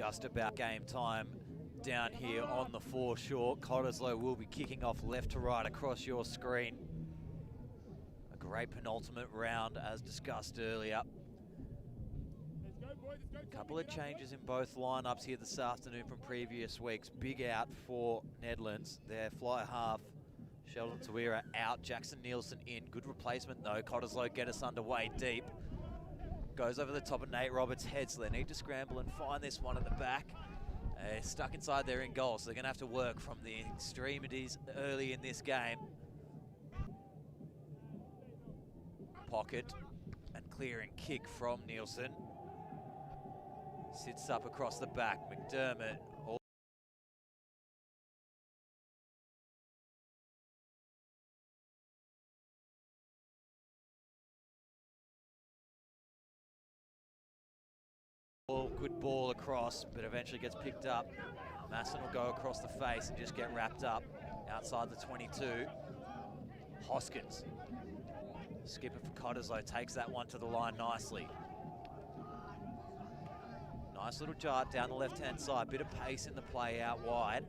Just about game time down here on the foreshore. Cottesloe will be kicking off left to right across your screen. A great penultimate round as discussed earlier. A couple of changes in both lineups here this afternoon from previous weeks. Big out for Nedlands. Their fly half, Sheldon Tawira out, Jackson Nielsen in. Good replacement though. Cottesloe get us underway deep. Goes over the top of Nate Roberts' head, so they need to scramble and find this one at the back. Stuck inside there in goal, so they're going to have to work from the extremities early in this game. Pocket and clearing kick from Nielsen. Sits up across the back. McDermott. Good ball across, but eventually gets picked up. Masson will go across the face and just get wrapped up outside the 22. Hoskins, skipper for Cottesloe, takes that one to the line nicely. Nice little dart down the left-hand side, bit of pace in the play out wide.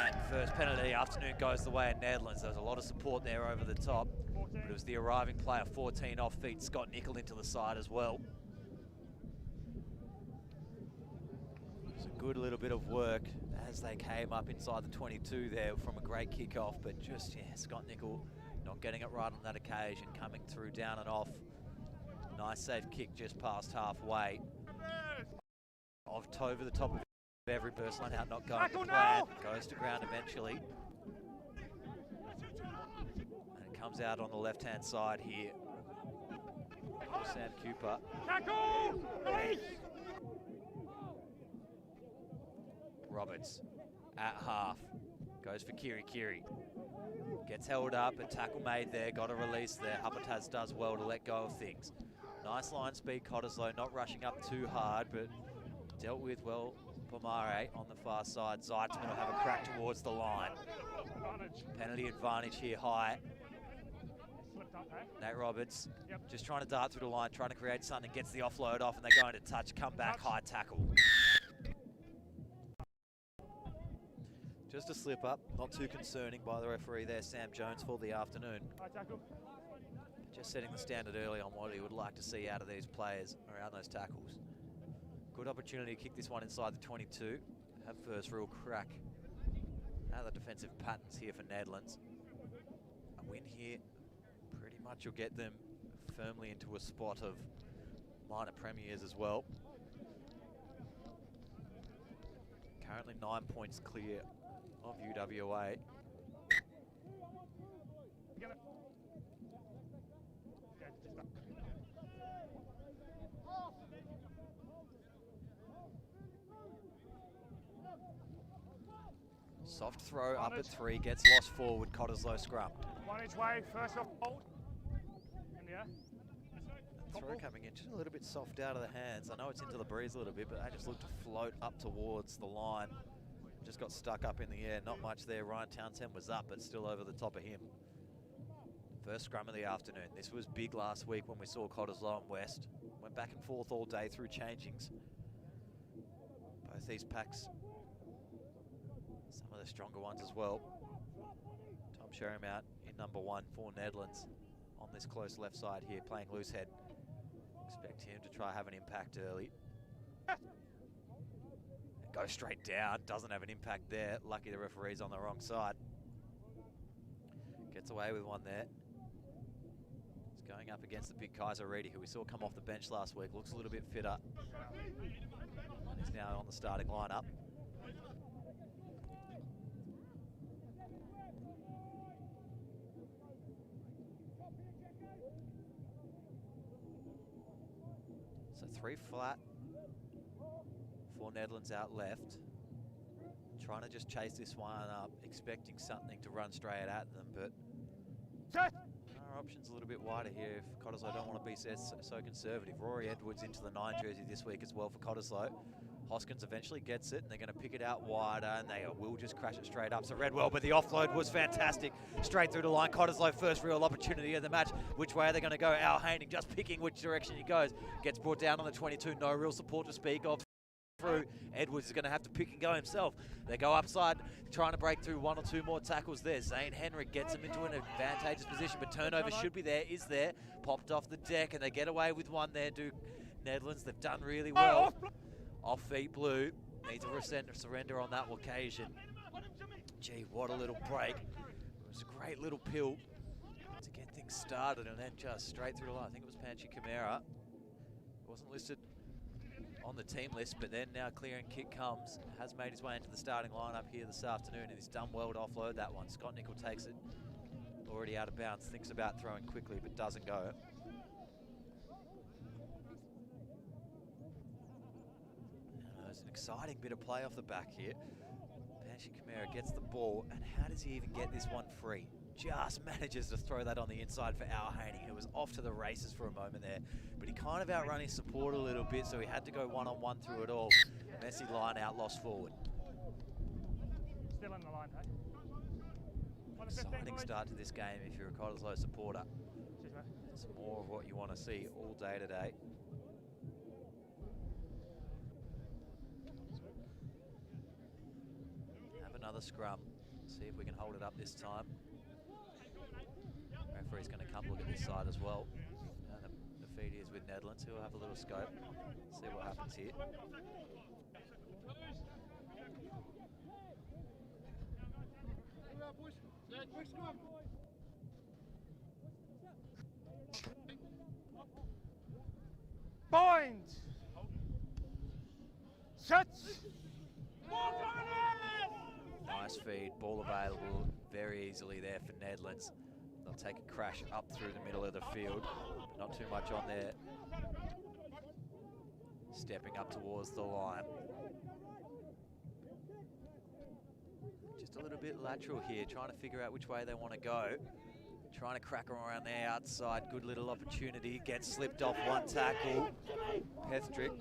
And first penalty of the afternoon goes the way of Nedlands. There was a lot of support there over the top, but it was the arriving player, 14 off feet, Scott Nickel into the side as well. Good little bit of work as they came up inside the 22 there from a great kickoff, but just, yeah, Scott Nickel not getting it right on that occasion, coming through down and off. Nice safe kick just past halfway. Off over the top of every burst line out, not going to plan. Goes to ground eventually. And it comes out on the left-hand side here. Sam Cooper. Tackle! Roberts at half, goes for Kiri. Gets held up, a tackle made there, got a release there. Huppertaz does well to let go of things. Nice line speed, Cottesloe, not rushing up too hard, but dealt with well. Pomare on the far side. Zeitzman will have a crack towards the line. Penalty advantage here high. Nate Roberts just trying to dart through the line, trying to create something, gets the offload off, and they're going to touch, come back, high tackle. Just a slip up, not too concerning by the referee there, Sam Jones, for the afternoon. Just setting the standard early on what he would like to see out of these players around those tackles. Good opportunity to kick this one inside the 22. Have first real crack at the defensive patterns here for Nedlands. A win here pretty much will get them firmly into a spot of minor premiers as well. Currently 9 points clear of UWA. Soft throw up at 3, gets lost forward, Cottesloe scrum. One each way, first off, hold. In the air. Throw coming in, just a little bit soft out of the hands. I know it's into the breeze a little bit, but they just look to float up towards the line. Just got stuck up in the air, not much there. Ryan Townsend was up, but still over the top of him. First scrum of the afternoon. This was big last week when we saw Cottesloe and West. Went back and forth all day through changings. Both these packs, some of the stronger ones as well. Tom Sherham out in number 1 for Nedlands on this close left side here, playing loose head. Expect him to try have an impact early. Goes straight down, doesn't have an impact there. Lucky the referee's on the wrong side. Gets away with one there. He's going up against the big Kaiser Reedy, who we saw come off the bench last week. Looks a little bit fitter. And he's now on the starting lineup. So 3 flat for Nedlands out left. Trying to just chase this one up, expecting something to run straight at them, but our options a little bit wider here if Cottesloe don't want to be so conservative. Rory Edwards into the 9 jersey this week as well for Cottesloe. Hoskins eventually gets it, and they're going to pick it out wider, and they will just crash it straight up. So Redwell, but the offload was fantastic. Straight through the line. Cottesloe first real opportunity of the match. Which way are they going to go? Al Haining just picking which direction he goes. Gets brought down on the 22. No real support to speak of. through. Edwards is going to have to pick and go himself. They go upside, trying to break through 1 or 2 more tackles there. Zane Henrik gets him into an advantageous position, but turnover should be there, is there. Popped off the deck, and they get away with one there, do Nedlands. They've done really well. Off feet Blue. Needs a surrender on that occasion. Gee, what a little break. It was a great little pill to get things started, and then just straight through the line. I think it was Panchi Chimera. Wasn't listed on the team list, but then now clearing kick comes. Has made his way into the starting lineup here this afternoon, and he's done well to offload that one. Scott Nickel takes it, already out of bounds, thinks about throwing quickly, but doesn't go. There's an exciting bit of play off the back here. Panchi Chimera gets the ball, and how does he even get this one free? Just manages to throw that on the inside for Al Haney, who was off to the races for a moment there. But he kind of outrun his support a little bit, so he had to go one-on-one through it all. Messy line out, lost forward. Still in the line, hey? Exciting start to this game if you're a Cottesloe supporter. Cheers, mate. It's more of what you want to see all day today. Have another scrum. See if we can hold it up this time. Referee's going to come look at this side as well. And the feed is with Nedlands, who will have a little scope. See what happens here. Bind! Set! Nice feed, ball available very easily there for Nedlands. They'll take a crash up through the middle of the field. Not too much on there. Stepping up towards the line. Just a little bit lateral here, trying to figure out which way they want to go. Trying to crack around the outside. Good little opportunity. Gets slipped off one tackle. Pethrick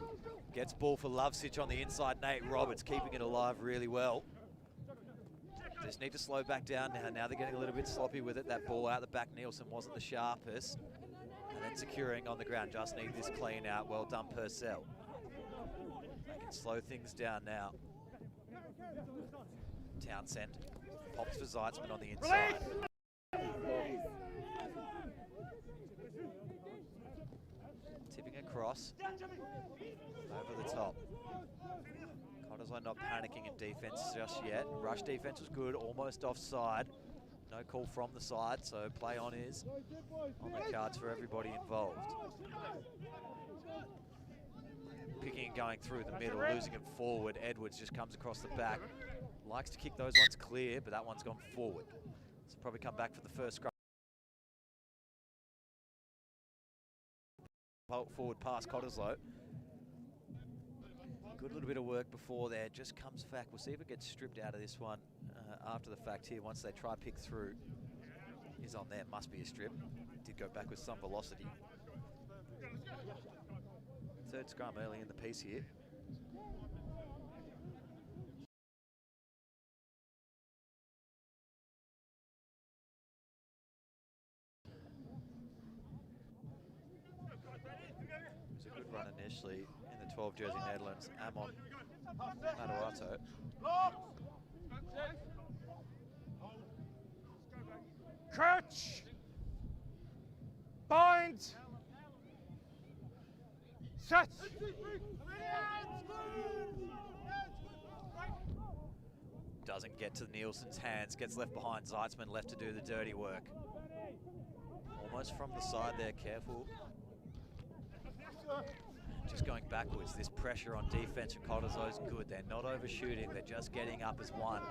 gets ball for Lovesich on the inside. Nate Roberts keeping it alive really well. Just need to slow back down now. Now they're getting a little bit sloppy with it. That ball out the back, Nielsen wasn't the sharpest. And then securing on the ground. Just need this clean out. Well done, Purcell. They can slow things down now. Townsend pops for Zeitzman on the inside. Tipping across. Over the top. Cottesloe not panicking in defense just yet. Rush defense was good, almost offside. No call from the side, so play on is on the cards for everybody involved. Picking and going through the middle, losing it forward. Edwards just comes across the back. Likes to kick those ones clear, but that one's gone forward. So probably come back for the first scrum. Forward past Cottesloe. Good little bit of work before there, just comes back. We'll see if it gets stripped out of this one after the fact here. Once they try pick through, is on there, must be a strip. Did go back with some velocity. Third scrum early in the piece here. It was a good run initially in the 12 jersey Nedlands. Amon Matawato. Crouch! Bind! Set! Doesn't get to Nielsen's hands, gets left behind. Zeitzman left to do the dirty work. Almost from the side there, careful. Just going backwards, this pressure on defense from Cottesloe is good. They're not overshooting, they're just getting up as one.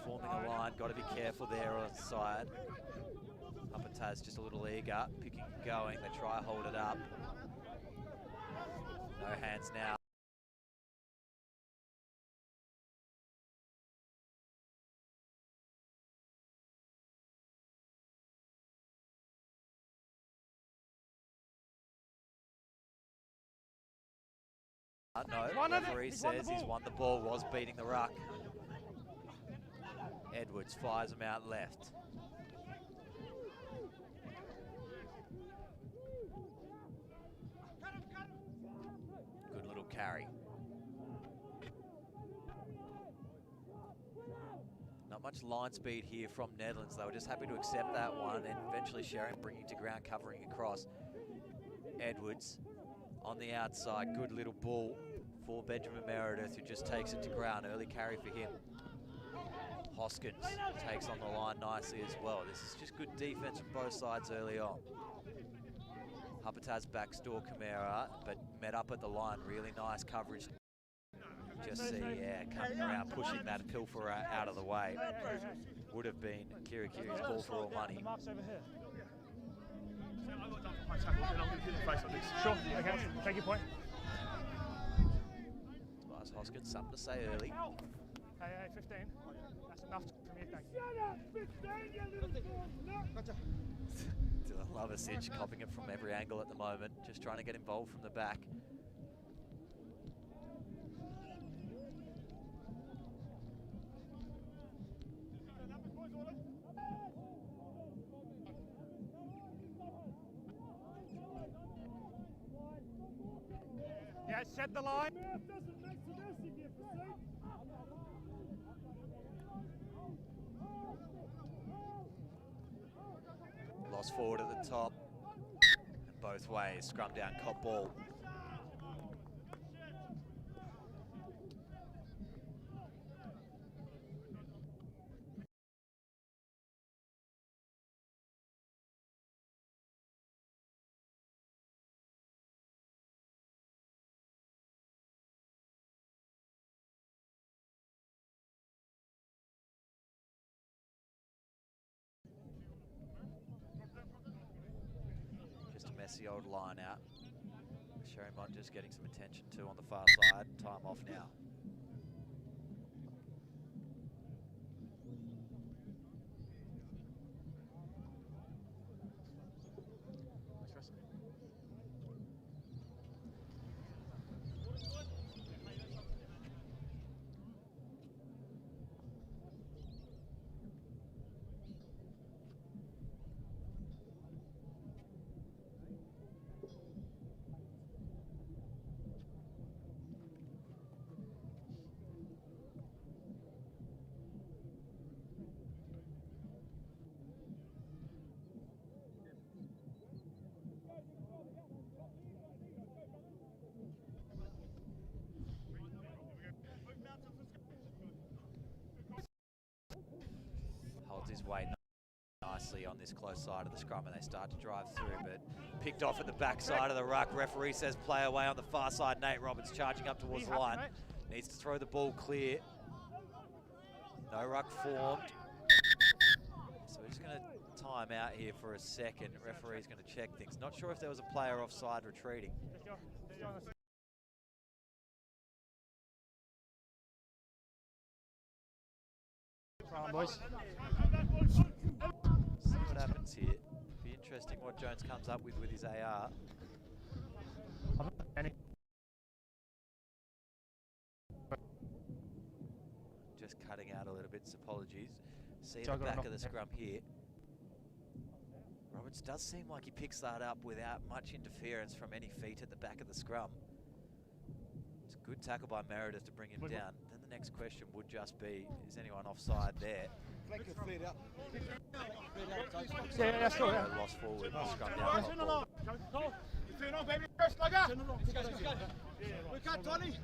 Forming a line, got to be careful there on the side. Upper Taz just a little eager, picking and going, they try hold it up. No hands now. No, the referee says he's won the ball, was beating the ruck. Edwards fires him out left. Good little carry. much line speed here from Nedlands. They were just happy to accept that one, and eventually Sharon bringing to ground, covering across. Edwards on the outside, good little ball for Benjamin Meredith, who just takes it to ground. Early carry for him. Hoskins takes on the line nicely as well. This is just good defense from both sides early on. Hupataz backstore Camara, but met up at the line. Really nice coverage. Just see, yeah, coming around, pushing that pilfer out of the way. Would have been Kirikiri's ball for all money. Sure, okay, take your point. Tobias Hoskins, something to say early. Hey, 15. That's enough for me, thank you. Dylan Lovasic copying it from every angle at the moment, just trying to get involved from the back. Yeah, set the line. Lost forward at the top. And both ways, scrum down, cop ball. The old line out. Sherrymont just getting some attention too on the far side. Time off now. Holds his way nicely on this close side of the scrum, and they start to drive through, but picked off at the back side of the ruck. Referee says play away on the far side. Nate Roberts charging up towards the line. Needs to throw the ball clear. No ruck formed. So we're just going to time out here for a second. Referee's going to check things. Not sure if there was a player offside retreating. Boys. See what happens here. Be interesting what Jones comes up with his AR. Just cutting out a little bit, so apologies. See the back of the scrum here. Roberts does seem like he picks that up without much interference from any feet at the back of the scrum. It's a good tackle by Meredith to bring him down. Then the next question would just be, is anyone offside there? Yeah, that's cool, yeah. Lost forward, scrum down. We got 20.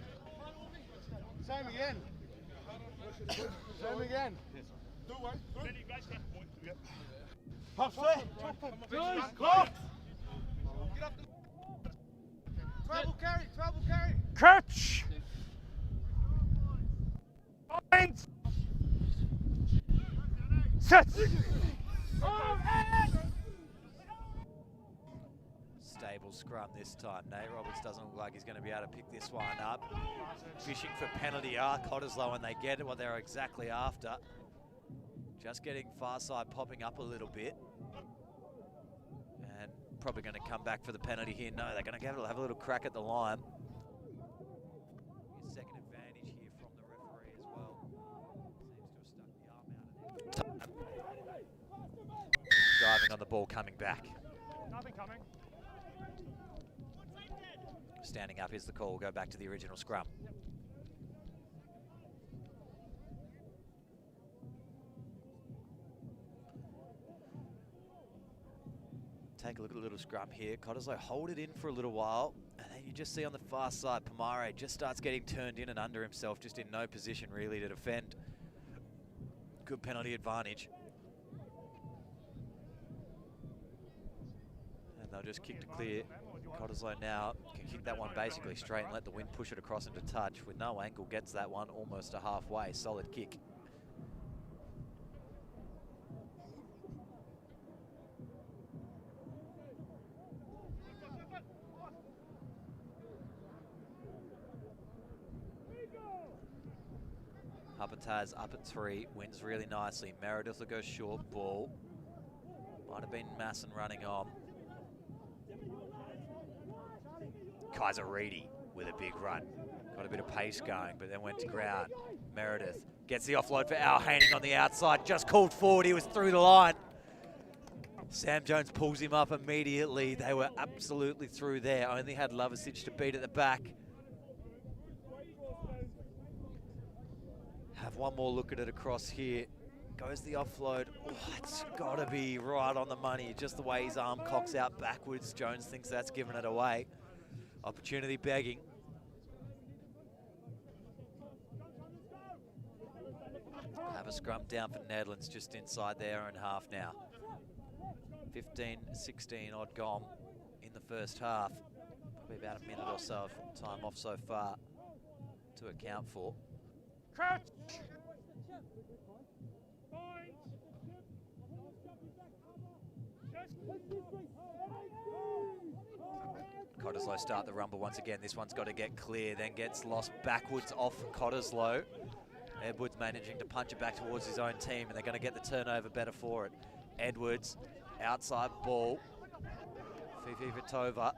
Same again. Same again. Do one. Pop straight. Clock. Get up. Travel carry. Catch! Point! Set! Stable scrum this time. Nate Roberts doesn't look like he's going to be able to pick this one up. Fishing for penalty are Cottesloe, and they get what they're exactly after. Just getting far side popping up a little bit. And probably going to come back for the penalty here. No, they're going to have a little crack at the line. Second advantage here from the referee as well. Seems to have stuck the arm out of it. Diving on the ball, coming back. Nothing coming. Standing up is the call. We'll go back to the original scrum. take a look at a little scrum here. Cottesloe hold it in for a little while, and then you just see on the far side, Pomare just starts getting turned in and under himself, just in no position really to defend. Good penalty advantage. And they'll just kick to clear. Cottesloe now can kick that one basically straight and let the wind push it across into touch. With no angle, gets that one almost to halfway. Solid kick. Huppertaz up at 3, wins really nicely. Meredith will go short ball. Might have been Masson running on. Kaiser Reedy with a big run. Got a bit of pace going, but then went to ground. Meredith gets the offload for Al Haining on the outside. Just called forward, he was through the line. Sam Jones pulls him up immediately. They were absolutely through there. Only had Lovasic to beat at the back. Have one more look at it across here. Goes the offload. Oh, it's got to be right on the money. Just the way his arm cocks out backwards. Jones thinks that's given it away. Opportunity begging. Have a scrum down for Nedlands just inside their own half now. 15-16 odd gone in the first half. Probably about a minute or so of time off so far to account for. Crouch! Cottesloe start the rumble once again. This one's got to get clear, then gets lost backwards off Cottesloe. Edwards managing to punch it back towards his own team, and they're going to get the turnover better for it. Edwards, outside ball. Fifi Vitova.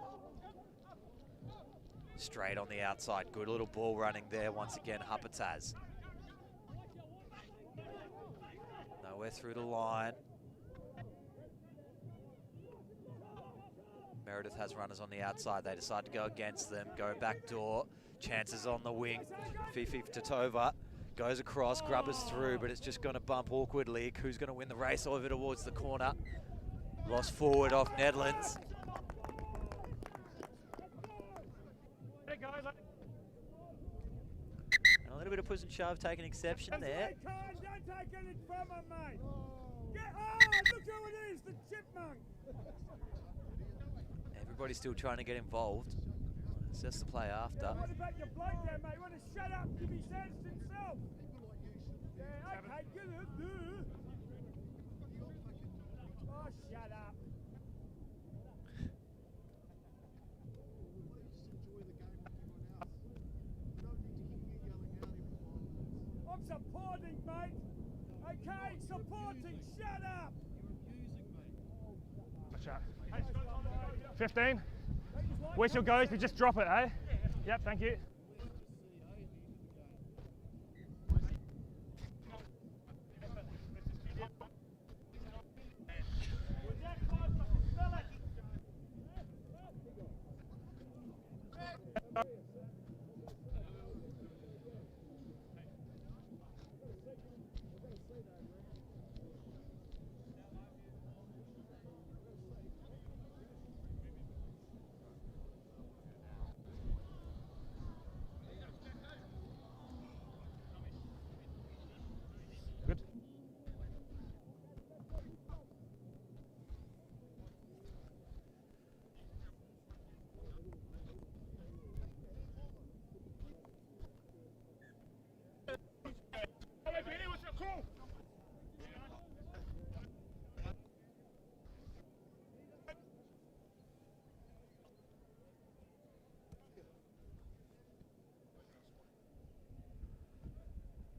Straight on the outside. Good little ball running there once again, Huppertaz. Nowhere through the line. Meredith has runners on the outside. They decide to go against them. Go back door. Chances on the wing. Fifi Titova goes across. Grubbers through, but it's just going to bump awkwardly. Who's going to win the race over towards the corner? Lost forward off Nedlands. And a little bit of push and shove, taking exception there. Don't take anything from him, mate. Look who it is, the chipmunk. Everybody's still trying to get involved. It's just the play after. What about your bloke there, mate? You want to shut up, give his hands to himself. Yeah, okay, good. Oh, shut up. I'm supporting, mate. Okay, supporting, shut up. 15. Whistle goes, we just drop it, eh? Yep, thank you.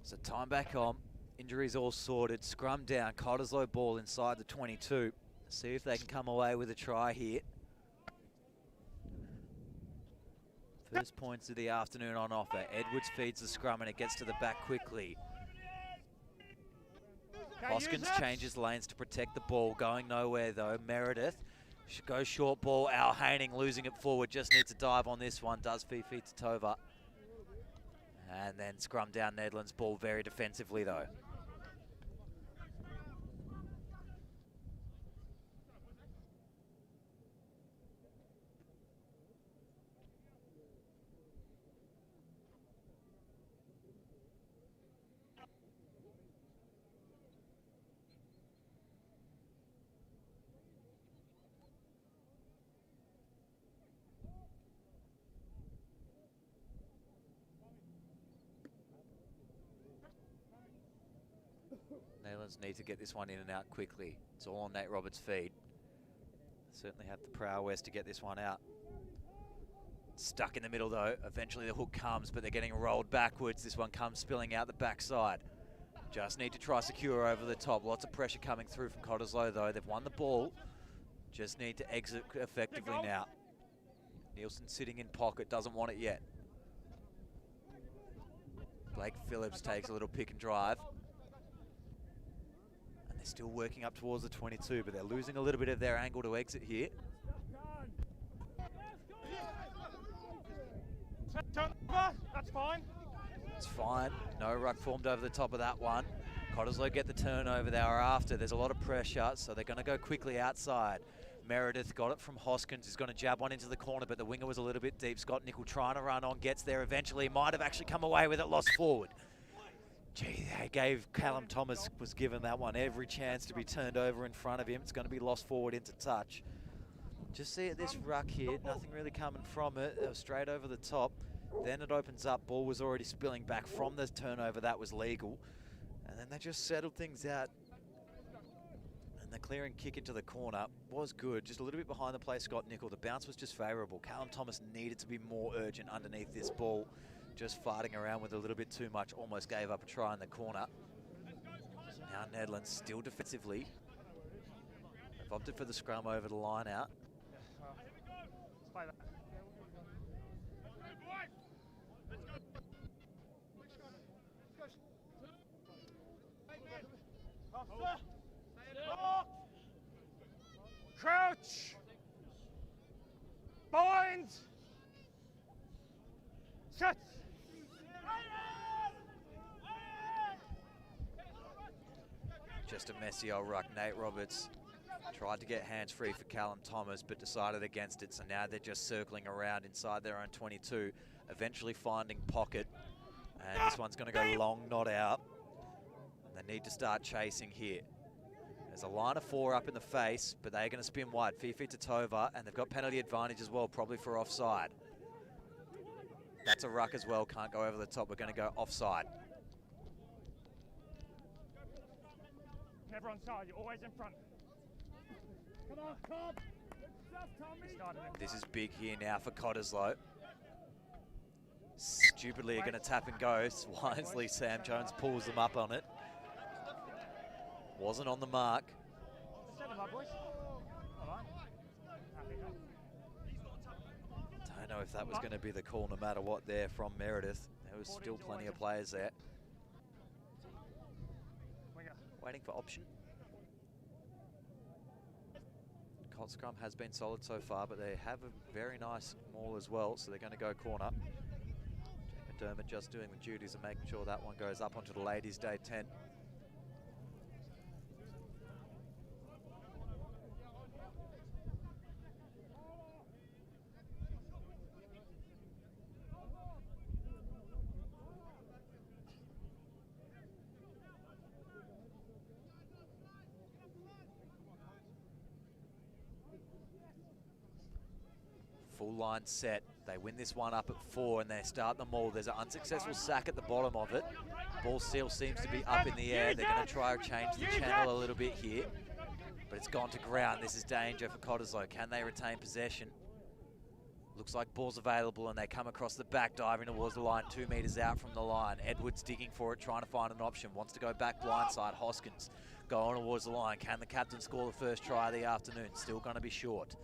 So time back on, injuries all sorted, scrum down, Cottesloe ball inside the 22. See if they can come away with a try here. First points of the afternoon on offer. Edwards feeds the scrum and it gets to the back quickly. Hoskins changes lanes to protect the ball, going nowhere though. Meredith should go short ball. Al Haining losing it forward, just needs a dive on this one, does Fifi Titova. And then scrum down Nedlands, ball very defensively though. Dragons need to get this one in and out quickly. It's all on Nate Roberts' feed. Certainly have the prowess to get this one out. Stuck in the middle though. Eventually the hook comes, but they're getting rolled backwards. This one comes spilling out the backside. Just need to try secure over the top. Lots of pressure coming through from Cottesloe though. They've won the ball. Just need to exit effectively now. Nielsen sitting in pocket, doesn't want it yet. Blake Phillips takes a little pick and drive. And they're still working up towards the 22, but they're losing a little bit of their angle to exit here. That's fine. It's fine. No ruck formed over the top of that one. Cottesloe get the turnover they are after. There's a lot of pressure, so they're going to go quickly outside. Meredith got it from Hoskins. He's going to jab one into the corner, but the winger was a little bit deep. Scott Nickel trying to run on, gets there eventually. Might have actually come away with it, lost forward. Gee, they gave Callum Thomas, was given that one every chance to be turned over in front of him. It's going to be lost forward into touch. Just see at this ruck here, nothing really coming from it. It was straight over the top. Then it opens up, ball was already spilling back from the turnover, that was legal. And then they just settled things out. And the clearing kick into the corner was good, just a little bit behind the play, Scott Nickel. The bounce was just favourable. Callum Thomas needed to be more urgent underneath this ball. Just farting around with a little bit too much, almost gave up a try in the corner. Now Nedlands still defensively. They've opted for the scrum over the line out. Let's play that. Crouch! Bind! Set! Just a messy old ruck. Nate Roberts tried to get hands free for Callum Thomas, but decided against it. So now they're just circling around inside their own 22, eventually finding pocket. And this one's going to go long, not out. And they need to start chasing here. There's a line of 4 up in the face, but they're going to spin wide. Fifi Titova, and they've got penalty advantage as well, probably for offside. That's a ruck as well, can't go over the top. We're going to go offside. Never on side, you're always in front. Come on, Cobb! Good stuff, Tommy! This is big here now for Cottesloe. Stupidly are going to tap and go. Wisely, Sam Jones pulls them up on it. Wasn't on the mark. Set them up, boys. All right. Don't know if that was going to be the call no matter what there from Meredith. There was still plenty of players there. Waiting for option. Colt scrum has been solid so far, but they have a very nice maul as well, so they're going to go corner. McDermott just doing the duties and making sure that one goes up onto the ladies' day 10. Full line set. They win this one up at 4 and they start the maul. There's an unsuccessful sack at the bottom of it. Ball still seems to be up in the air. They're going to try to change the channel a little bit here, but it's gone to ground. This is danger for Cottesloe. Can they retain possession? Looks like ball's available and they come across the back, diving towards the line, 2 meters out from the line. Edwards digging for it, trying to find an option. Wants to go back blindside. Hoskins going towards the line. Can the captain score the first try of the afternoon? Still going to be short.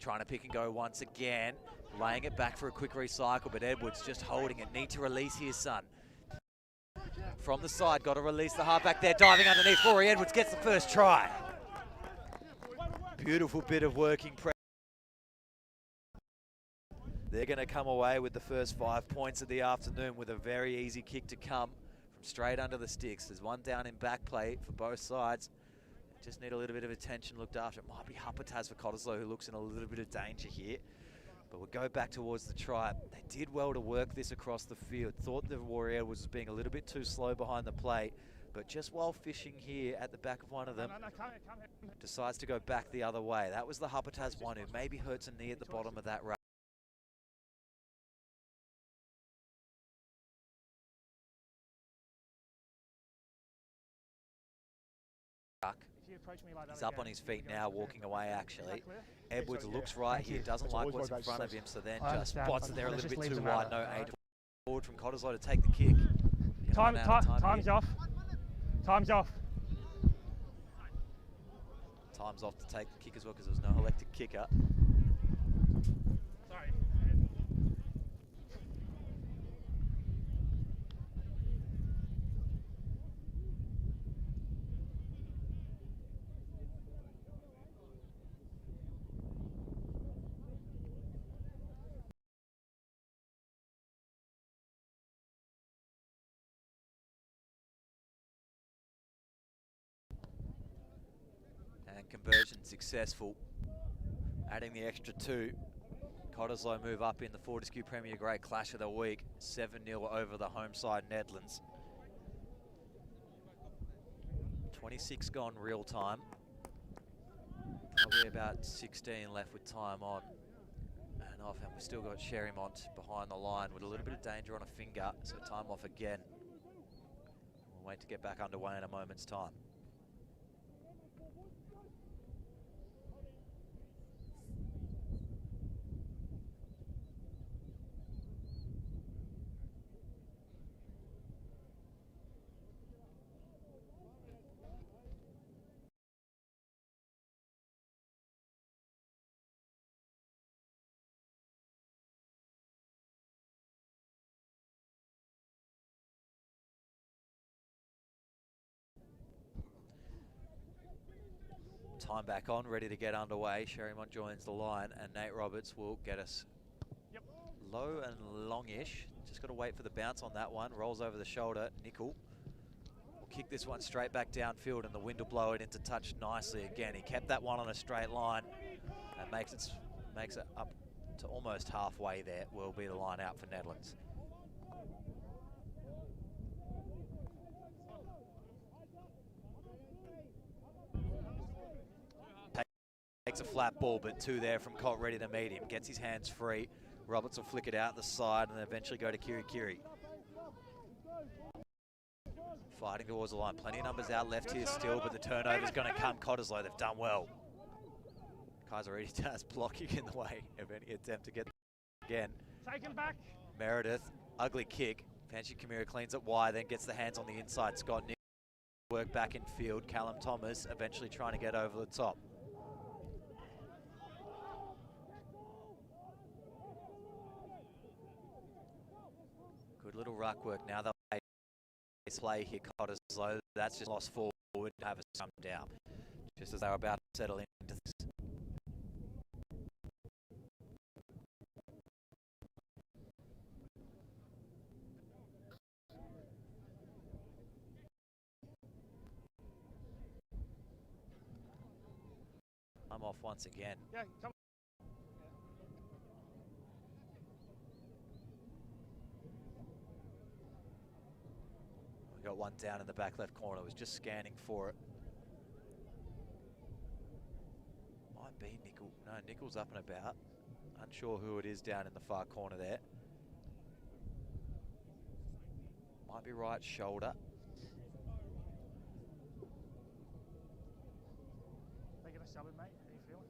Trying to pick and go once again, laying it back for a quick recycle, but Edwards just holding it. Need to release here, son. From the side, got to release the halfback there, diving underneath. Rory Edwards gets the first try. Beautiful bit of working pressure. They're going to come away with the first 5 points of the afternoon with a very easy kick to come from straight under the sticks. There's one down in back play for both sides. Just need a little bit of attention looked after. It might be Huppertaz for Cottesloe, who looks in a little bit of danger here. But we'll go back towards the try. They did well to work this across the field. Thought the Warrior was being a little bit too slow behind the plate. But just while fishing here at the back of one of them, decides to go back the other way. That was the Huppertaz one who maybe hurts a knee at the bottom of that rack. He's up on his feet now, walking away actually. Edwards looks right here, doesn't like what's in front of him, so then just spots it there a little bit too wide. No aid forward from Cottesloe to take the kick. Time's off. Time's off. Time's off to take the kick as well because there was no elected kicker. Sorry. And conversion successful. Adding the extra 2. Cottesloe move up in the Fortescue Premier Grade Clash of the Week. 7-0 over the home side Nedlands. 26 gone real time. Probably about 16 left with time on and off, and we've still got Sherrymont behind the line with a little bit of danger on a finger, so time off again. We'll wait to get back underway in a moment's time. Time back on, ready to get underway. Sherrymont joins the line, and Nate Roberts will get us low and longish. Just got to wait for the bounce on that one. Rolls over the shoulder. Nickel will kick this one straight back downfield, and the wind will blow it into touch nicely again. He kept that one on a straight line and makes it up to almost halfway there. Will be the line out for Nedlands. Takes a flat ball, but 2 there from Cott ready to meet him. Gets his hands free. Roberts will flick it out the side and then eventually go to Kiri. Fighting towards the line. Plenty of numbers out left here still, but the turnover's going to come Cottesloe. They've done well. Kaiser already does blocking in the way of any attempt to get again. Take him back. Meredith, ugly kick. Fancy Kamira cleans it wide, then gets the hands on the inside. Scott Nick work back in field. Callum Thomas eventually trying to get over the top. Good little ruck work. Now they'll play here, Cottesloe. That's just lost forward, have a scrum down, just as they were about to settle into this. I'm off once again. Yeah, come. Got one down in the back left corner, was just scanning for it. Might be Nickel. No, Nickel's up and about. Unsure who it is down in the far corner there. Might be right shoulder. They gonna sub it, mate? How you feeling?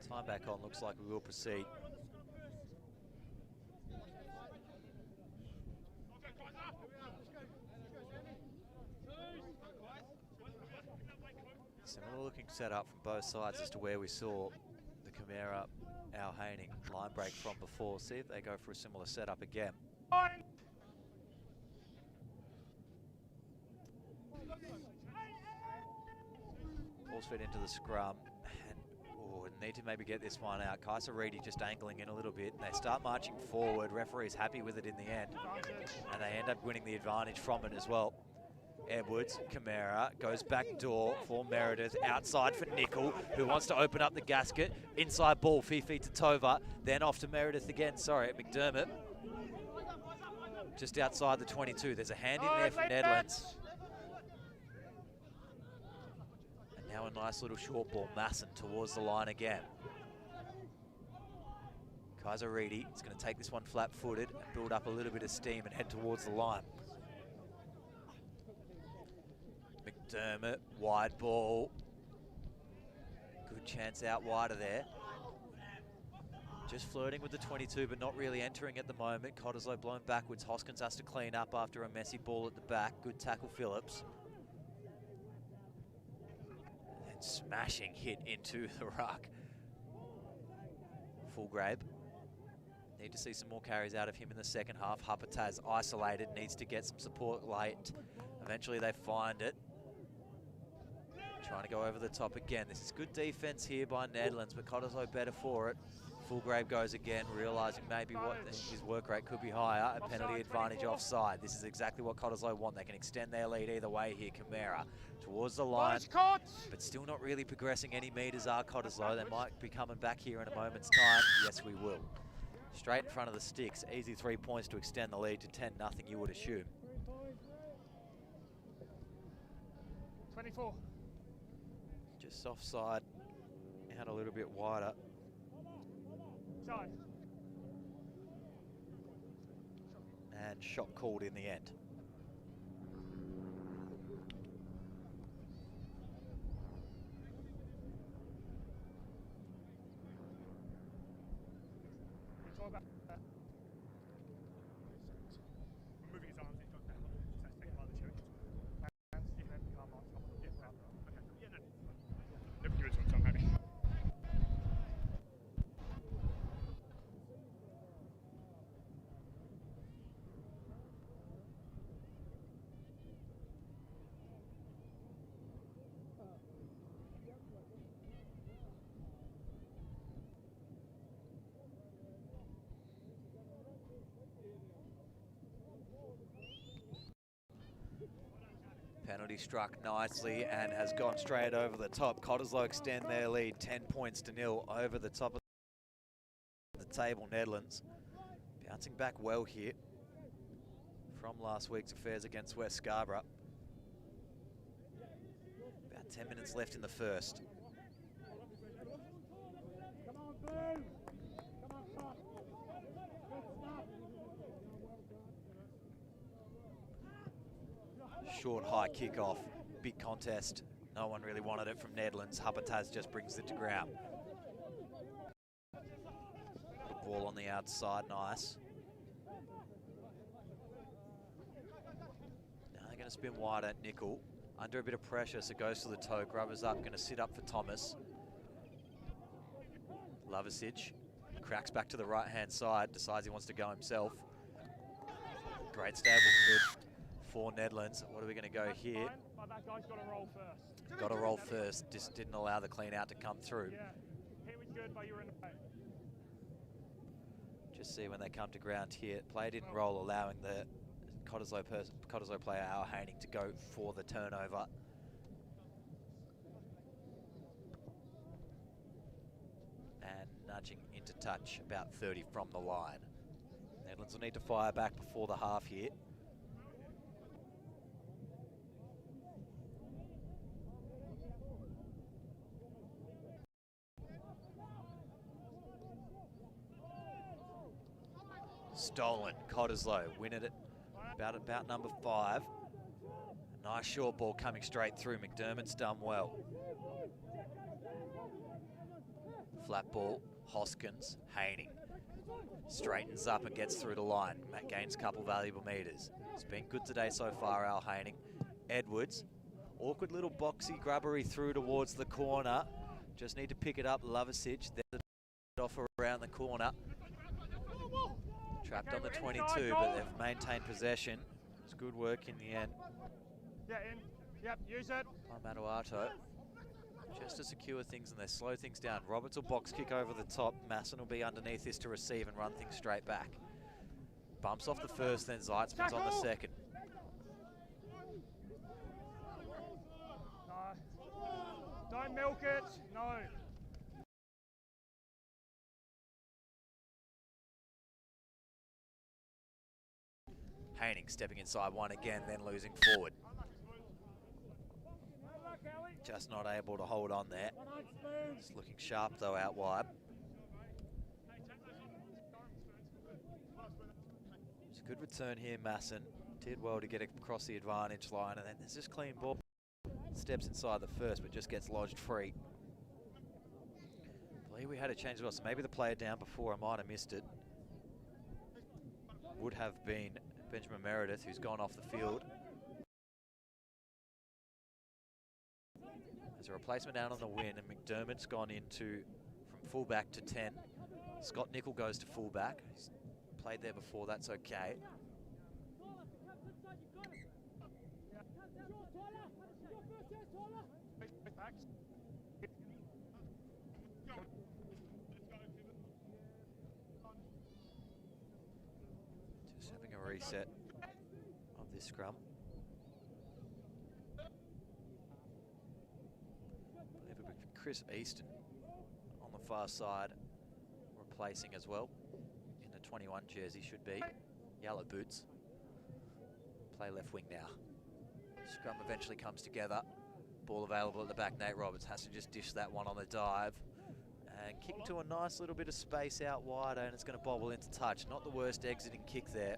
Time back on, looks like we will proceed. Similar looking setup from both sides as to where we saw the Chimera Al Haining. Line break from before. See if they go for a similar setup again. Ball's fed into the scrum. And need to maybe get this one out. Kaiser Reedy just angling in a little bit. They start marching forward. Referee's happy with it in the end. And they end up winning the advantage from it as well. Edwards, Camara, goes back door for Meredith, outside for Nickel, who wants to open up the gasket. Inside ball, Fifi to Tova, then off to Meredith again, sorry, McDermott. Just outside the 22, there's a hand in there for Nedlands. And now a nice little short ball, Masson towards the line again. Kaiser Reedy is going to take this one flat-footed and build up a little bit of steam and head towards the line. McDermott, wide ball. Good chance out wider there. Just flirting with the 22, but not really entering at the moment. Cottesloe blown backwards. Hoskins has to clean up after a messy ball at the back. Good tackle, Phillips. And smashing hit into the ruck. Fulgrave. Need to see some more carries out of him in the second half. Huppertaz isolated, needs to get some support late. Eventually they find it. Trying to go over the top again. This is good defense here by Nedlands, but Cottesloe better for it. Fulgrave goes again, realising maybe what his work rate could be higher. A penalty advantage offside. This is exactly what Cottesloe want. They can extend their lead either way here. Camara towards the line, but still not really progressing any metres are Cottesloe. They might be coming back here in a moment's time. Yes, we will. Straight in front of the sticks. Easy 3 points to extend the lead to 10-0, you would assume. 24. Just offside, out a little bit wider. Side. And shot called in the end. Moving his arms, he's got that. That's taken by the church. Never give it to him, so I'm happy. Penalty struck nicely and has gone straight over the top. Cottesloe extend their lead 10 points to 0 over the top of the table. Nedlands bouncing back well here from last week's affairs against West Scarborough. About 10 minutes left in the first. Come on, Boo! Short, high kickoff, big contest. No one really wanted it from Nedlands. Huppertaz just brings it to ground. Ball on the outside, nice. Now they're going to spin wide at Nickel. Under a bit of pressure, so goes to the toe. Grubbers up, going to sit up for Thomas. Lovasic cracks back to the right-hand side, decides he wants to go himself. Great stable foot for Nedlands. What are we going to go here? But that guy's got to roll first. Got to roll first. Just didn't allow the clean out to come through. Yeah, he was good, but you were in the way. Just see when they come to ground here. Play didn't roll, allowing the Cottesloe player Al Haining to go for the turnover. And nudging into touch about 30 from the line. Nedlands will need to fire back before the half here. Stolen, Cottesloe win it at about number 5. A nice short ball coming straight through. McDermott's done well. Flat ball, Hoskins, Haining. Straightens up and gets through the line. Matt gains a couple valuable metres. It's been good today so far, Al Haining. Edwards, awkward little boxy grubbery through towards the corner. Just need to pick it up, Lovasic. off around the corner. Trapped on the 22, but they've maintained possession. It's good work in the end. Yeah, in. Yep, use it. By Matawato. Just to secure things, and they slow things down. Roberts will box kick over the top. Masson will be underneath this to receive and run things straight back. Bumps off the first, then Zeitzman's on the second. No. Don't milk it. No. Haining stepping inside one again, then losing forward. Just not able to hold on there. Just looking sharp though out wide. It's a good return here, Masson. Did well to get across the advantage line, and then there's this clean ball. Steps inside the first, but just gets lodged free. I believe we had a change as well, so maybe the player down before, I might have missed it. Would have been Benjamin Meredith, who's gone off the field. There's a replacement down on the wing, and McDermott's gone into from fullback to 10. Scott Nickel goes to fullback. He's played there before, that's okay. Just having a reset of this scrum. Chris Easton on the far side, replacing as well. In the 21 jersey should be. Yellow boots. Play left wing now. Scrum eventually comes together. Ball available at the back. Nate Roberts has to just dish that one on the dive. And kick to a nice little bit of space out wider, and it's going to bobble into touch. Not the worst exiting kick there.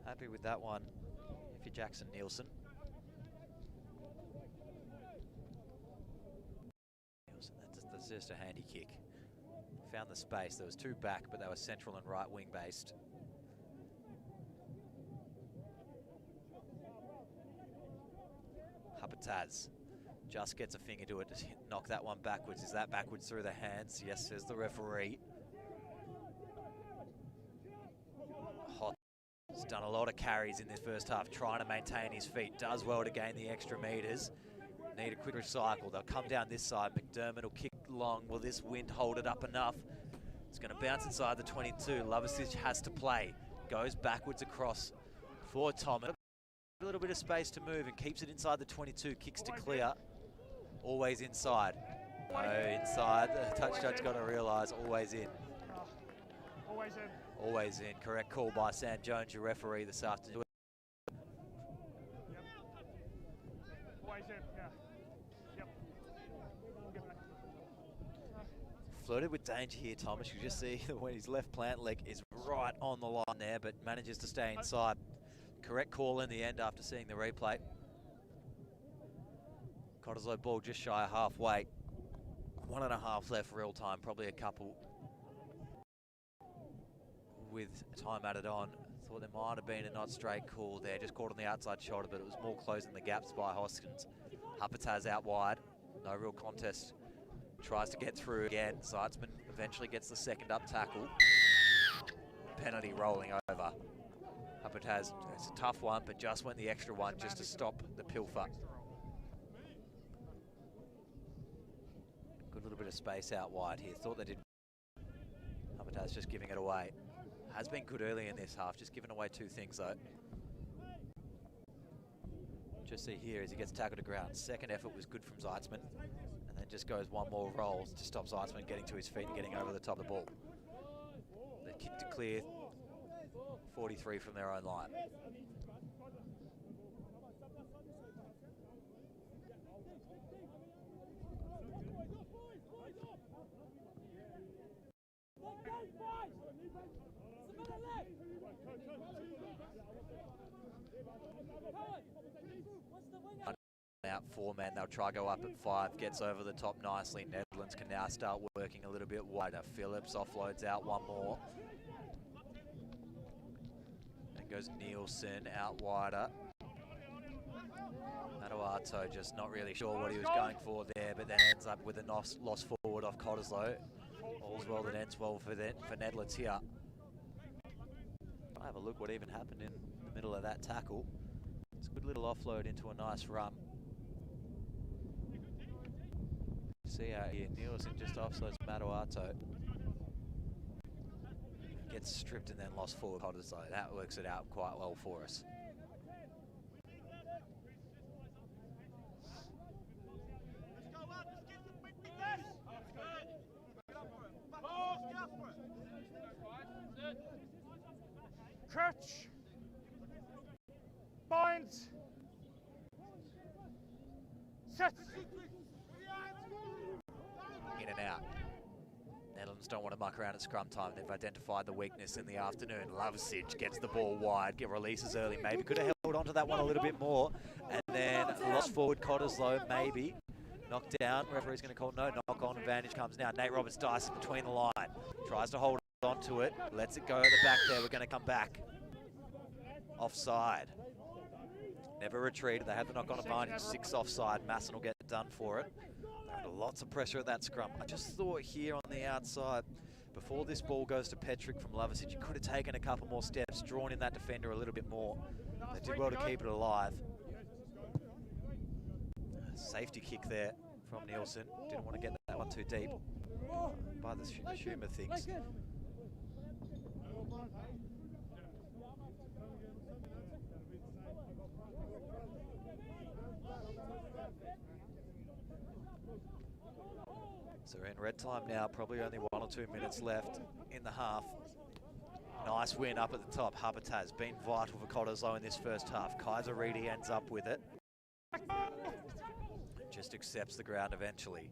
Happy with that one if you're Jackson Nielsen. That's just a handy kick. Found the space. There was two back, but they were central and right wing based. Hapataz just gets a finger to it to knock that one backwards. Is that backwards through the hands? Yes, says the referee. Hot has done a lot of carries in this first half, trying to maintain his feet. Does well to gain the extra meters. Need a quick recycle. They'll come down this side. McDermott will kick long. Will this wind hold it up enough? It's going to bounce inside the 22. Lovasic has to play. Goes backwards across for Thomas. A little bit of space to move and keeps it inside the 22. Kicks to clear. Always inside. No, inside. The touch judge got to realise always in. Always in. Always in. Correct call by Sam Jones, your referee this afternoon. Always in, yeah. Yep. Flirted with danger here, Thomas. You just see when his left plant leg is right on the line there, but manages to stay inside. Correct call in the end after seeing the replay. Cottesloe ball just shy of halfway. 1.5 left real time, probably a couple with time added on. Thought there might have been a not straight call there, just caught on the outside shoulder, but it was more closing the gaps by Hoskins. Hapataz out wide, no real contest. Tries to get through again. Zeitzman eventually gets the second up tackle. Penalty rolling over. Hapataz, it's a tough one, but just went the extra one just to stop the pilfer. Good little bit of space out wide here. Thought they did. Hapataz just giving it away. Has been good early in this half, just giving away two things though. Just see here as he gets tackled to ground. Second effort was good from Zeitzman, and then just goes one more roll to stop Zeitzman getting to his feet and getting over the top of the ball. They kick to clear, 43 from their own line. Out 4 men, they'll try go up at 5, gets over the top nicely. Nedlands can now start working a little bit wider. Phillips offloads out one more. Then goes Nielsen out wider. Matawato just not really sure what he was going for there, but then ends up with a loss forward off Cottesloe. All's well that ends well for Nedlands here. I'll have a look what even happened in the middle of that tackle. It's a good little offload into a nice run. See out here, Nielsen just offloads Matawato. Gets stripped and then lost forward. Cottesloe. That works it out quite well for us. Crutch. Bind. Set. In and out. Nedlands don't want to muck around at scrum time. They've identified the weakness in the afternoon. Lovesich gets the ball wide, releases early. Maybe could have held onto that one a little bit more. And then lost forward Cottesloe, maybe. Knocked down. Referee's going to call no. Knock on advantage comes now. Nate Roberts dices between the line. Tries to hold onto it. Lets it go at the back there. We're going to come back. Offside. Never retreated. They had the knock on advantage. 6 offside. Masson will get done for it. Lots of pressure at that scrum. I just thought here on the outside, before this ball goes to Petrick from Lovesich, you could have taken a couple more steps, drawn in that defender a little bit more. They did well to keep it alive. Safety kick there from Nielsen. Didn't want to get that one too deep by the Schumer things. So we're in red time now, probably only 1 or 2 minutes left in the half. Nice win up at the top. Habitat's been vital for Cottesloe in this first half. Kaiser Reedy ends up with it. Just accepts the ground eventually.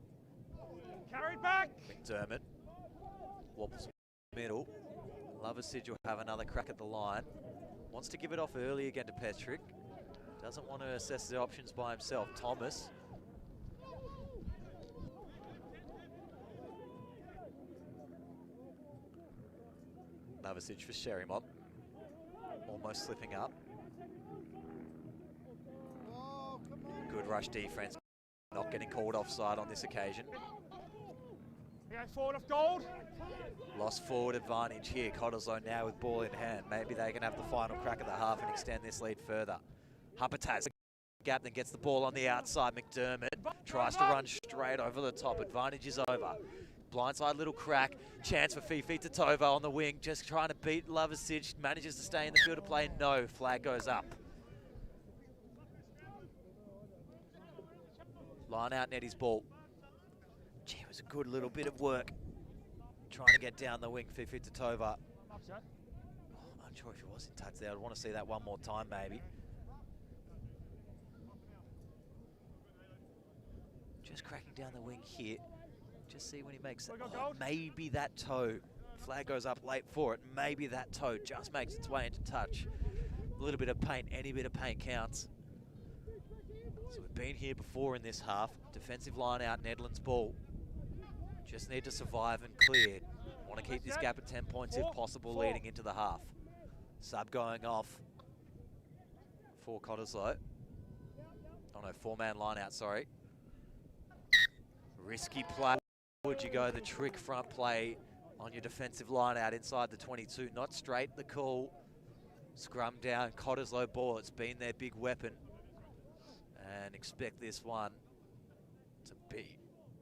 Carried back. McDermott wobbles middle. Lovesich will have another crack at the line. Wants to give it off early again to Petrick. Doesn't want to assess the options by himself. Thomas. Lovesich for Sherrymont. Almost slipping up. Good rush defense. Not getting called offside on this occasion. Forward of gold. Lost forward advantage here. Cottesloe now with ball in hand. Maybe they can have the final crack at the half and extend this lead further. Habitat's gap, then gets the ball on the outside. McDermott tries to run straight over the top. Advantage is over. Blindside little crack. Chance for Fifi Titova on the wing. Just trying to beat Lovesich. Manages to stay in the field of play. No. Flag goes up. Line out Neddy's ball. Gee, it was a good little bit of work. Trying to get down the wing. Fifi Titova. Oh, I'm unsure if he was in touch there. I'd want to see that one more time maybe. Just cracking down the wing here. Just see when he makes it. Oh, maybe that toe. Flag goes up late for it. Maybe that toe just makes its way into touch. A little bit of paint, any bit of paint counts. So we've been here before in this half. Defensive line out, Nedlands ball. Just need to survive and clear. Want to keep this gap at 10 points if possible leading into the half. Sub going off for Cottesloe. Oh no, 4-man line out, sorry. Risky play. Would you go the trick front play on your defensive line out inside the 22? Not straight, the call. Scrum down, Cottesloe ball. It's been their big weapon. And expect this one to be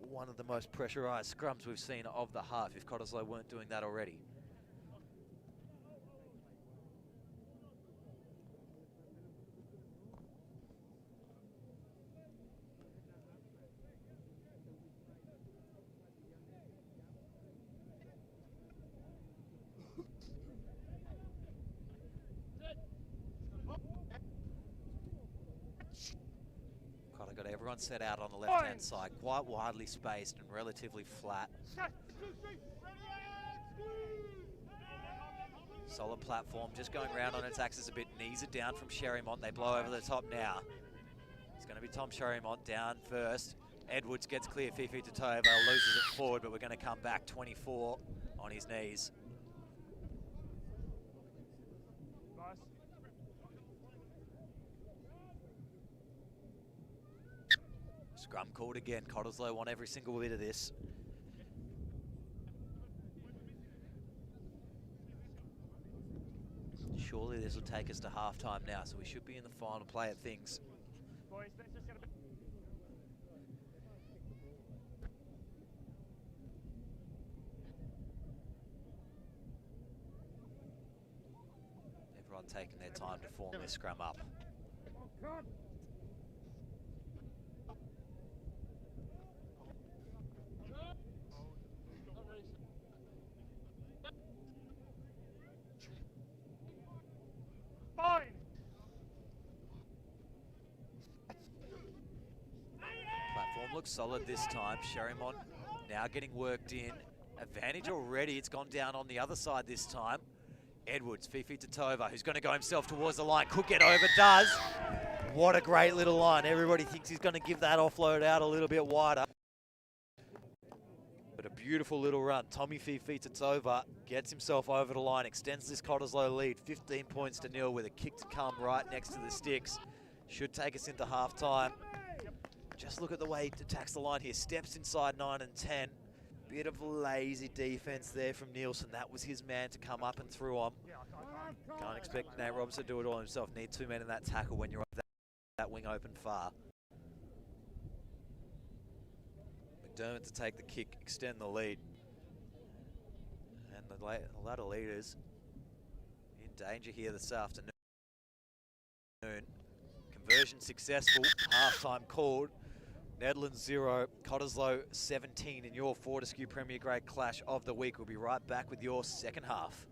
one of the most pressurised scrums we've seen of the half if Cottesloe weren't doing that already. Got everyone set out on the left-hand side, quite widely spaced and relatively flat. Solid platform, just going round on its axis a bit. Knees it down from Sherrymont. They blow over the top now. It's going to be Tom Sherrymont down first. Edwards gets clear. Fifi Titova loses it forward, but we're going to come back. 24 on his knees. Scrum called again. Cottesloe won every single bit of this. Surely this will take us to halftime now, so we should be in the final play of things. Boys, let's just get a bit. Everyone taking their time to form their scrum up. Come on. Fine. Platform looks solid this time. Sherrimont now getting worked in. Advantage already. It's gone down on the other side this time. Edwards, Fifi Titova, who's going to go himself towards the line. Could get over, does. What a great little line. Everybody thinks he's going to give that offload out a little bit wider. But a beautiful little run. Tommy Fifi Titova gets himself over the line, extends this Cottesloe lead, 15 points to nil with a kick to come right next to the sticks. Should take us into half-time. Just look at the way he attacks the line here. Steps inside 9 and 10. Bit of lazy defense there from Nielsen. That was his man to come up and through on. Can't expect Nate Robinson to do it all himself. Need 2 men in that tackle when you're up that wing open far. McDermott to take the kick, extend the lead. And the ladder leaders in danger here this afternoon. Conversion successful, half-time called. Nedlands 0, Cottesloe 17 in your Fortescue Premier Grade Clash of the Week. We'll be right back with your second half.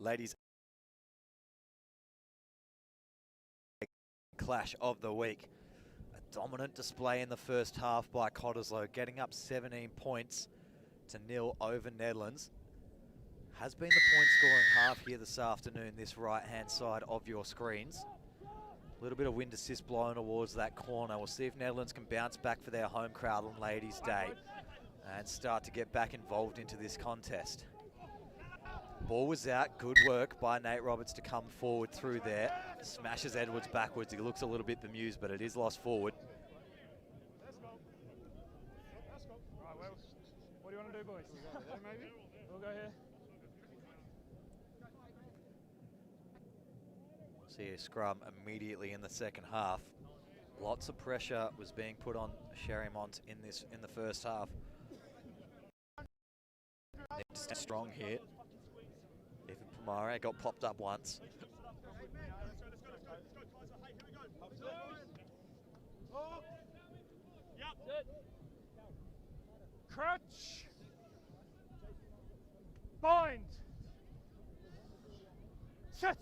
Ladies clash of the week. A dominant display in the first half by Cottesloe, getting up 17 points to 0 over Nedlands. Has been the point scoring half here this afternoon, this right-hand side of your screens. A little bit of wind assist blowing towards that corner. We'll see if Nedlands can bounce back for their home crowd on Ladies' Day and start to get back involved into this contest. Ball was out, good work by Nate Roberts to come forward through there. Smashes Edwards backwards, he looks a little bit bemused, but it is lost forward. Right, well, what do you want to do, boys? We'll go there, maybe? We'll go here. See a scrum immediately in the second half. Lots of pressure was being put on Sherrymont in the first half. Strong here. Even Pomare got popped up once. Crutch. Bind. Set.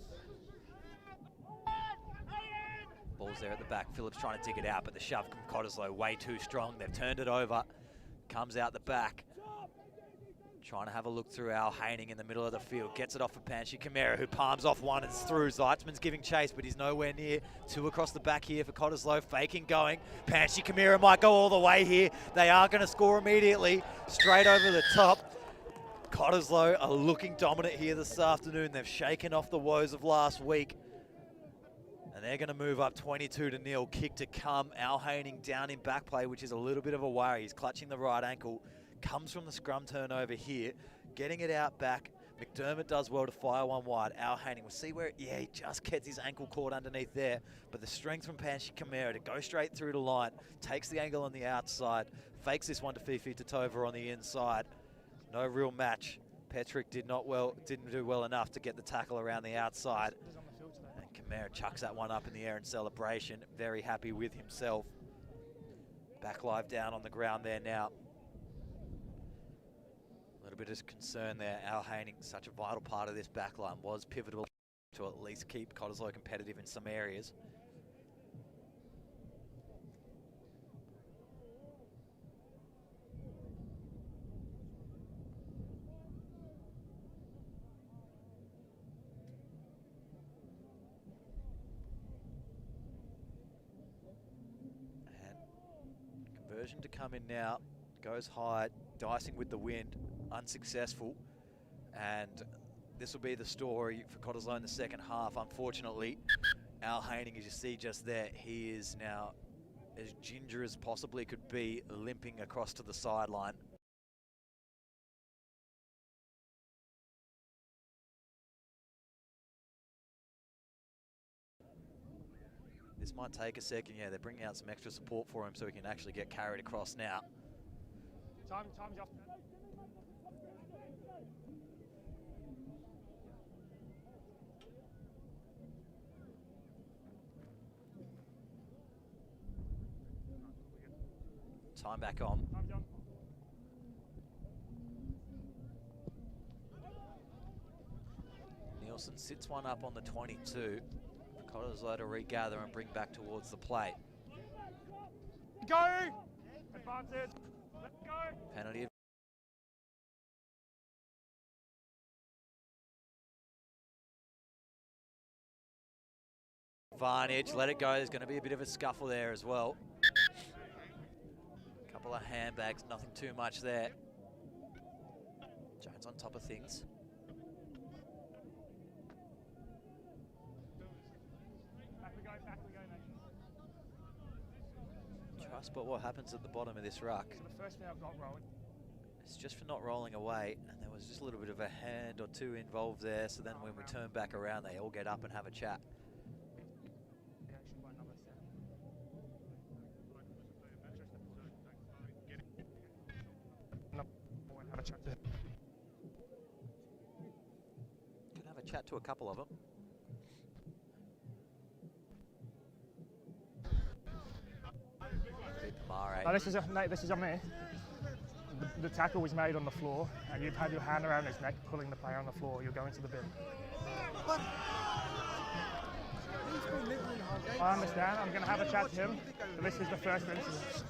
Ball's there at the back. Phillips trying to dig it out, but the shove from Cottesloe way too strong. They've turned it over. Comes out the back. Trying to have a look through Al Haining in the middle of the field. Gets it off for Panshi Kamara, who palms off one and it's through. Zeitzman's giving chase, but he's nowhere near. Two across the back here for Cottesloe. Faking going. Panshi Kamara might go all the way here. They are going to score immediately. Straight over the top. Cottesloe are looking dominant here this afternoon. They've shaken off the woes of last week. And they're going to move up 22-0. Kick to come. Al Haining down in back play, which is a little bit of a worry. He's clutching the right ankle. Comes from the scrum turnover here. Getting it out back. McDermott does well to fire one wide. Al Haining, we'll see where, yeah, he just gets his ankle caught underneath there. But the strength from Panshi Kamara to go straight through the line. Takes the angle on the outside. Fakes this one to Fifi Titova on the inside. No real match. Petrick didn't do well enough to get the tackle around the outside. And Kamara chucks that one up in the air in celebration. Very happy with himself. Back live down on the ground there now. A little bit of concern there. Al Haining, such a vital part of this back line, was pivotal to at least keep Cottesloe competitive in some areas. And conversion to come in now. Goes high, dicing with the wind. Unsuccessful, and this will be the story for Cottesloe in the second half. Unfortunately, Al Haining, as you see just there, he is now as ginger as possibly could be, limping across to the sideline. This might take a second. Yeah, they're bringing out some extra support for him so he can actually get carried across now. Time's off. Time back on. Time's on. Nielsen sits one up on the 22. Cottesloe to regather and bring back towards the plate. Go! Advantage. Let's go! Penalty. Advantage, let it go. There's going to be a bit of a scuffle there as well. Couple of handbags, nothing too much there. Jones on top of things. Back we go, mate. Try to spot what happens at the bottom of this ruck. So the first foul not rolling. It's just for not rolling away, and there was just a little bit of a hand or two involved there, so then when we turn back around, they all get up and have a chat. Can have a chat to a couple of them. No, this is on me. The tackle was made on the floor, and you've had your hand around his neck, pulling the player on the floor. You're going to the bin. I understand. I'm going to have a chat to him. But this is the first incident.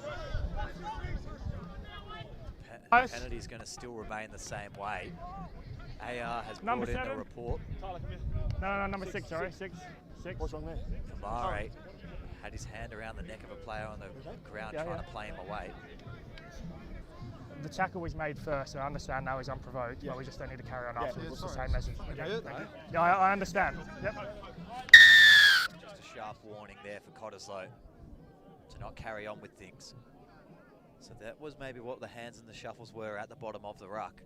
Penalty's going to still remain the same way. AR has brought in a report. No, number 6, sorry. 6. What's wrong there? Kamare had his hand around the neck of a player on the ground trying to play him away. The tackle was made first, so I understand now he's unprovoked, but we just don't need to carry on afterwards. It's the same message. Okay. Yeah, I understand. Yep. Just a sharp warning there for Cottesloe to not carry on with things. So that was maybe what the hands and the shuffles were at the bottom of the ruck.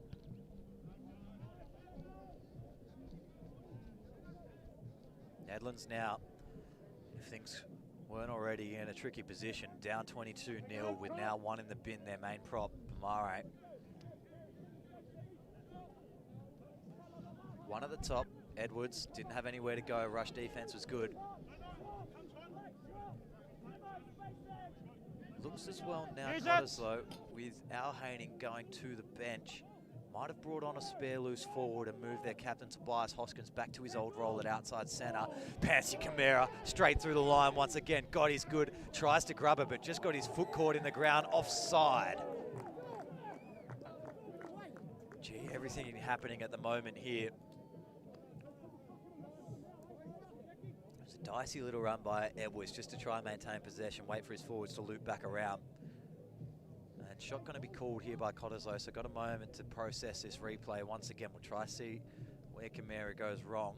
Nedlands now, if things weren't already in a tricky position, down 22-0 with now one in the bin, their main prop, Kamare. One at the top, Edwards, didn't have anywhere to go, rush defense was good. Looks as well now, Cottesloe, with Alhaning going to the bench. Might have brought on a spare loose forward and moved their captain Tobias Hoskins back to his old role at outside centre. Patsy Kamara straight through the line once again. Got his good, tries to grub it, but just got his foot caught in the ground offside. Gee, everything happening at the moment here. It's a dicey little run by Edwards just to try and maintain possession, wait for his forwards to loop back around. Shot going to be called here by Cottesloe, so got a moment to process this replay. Once again, we'll try to see where Kamara goes wrong.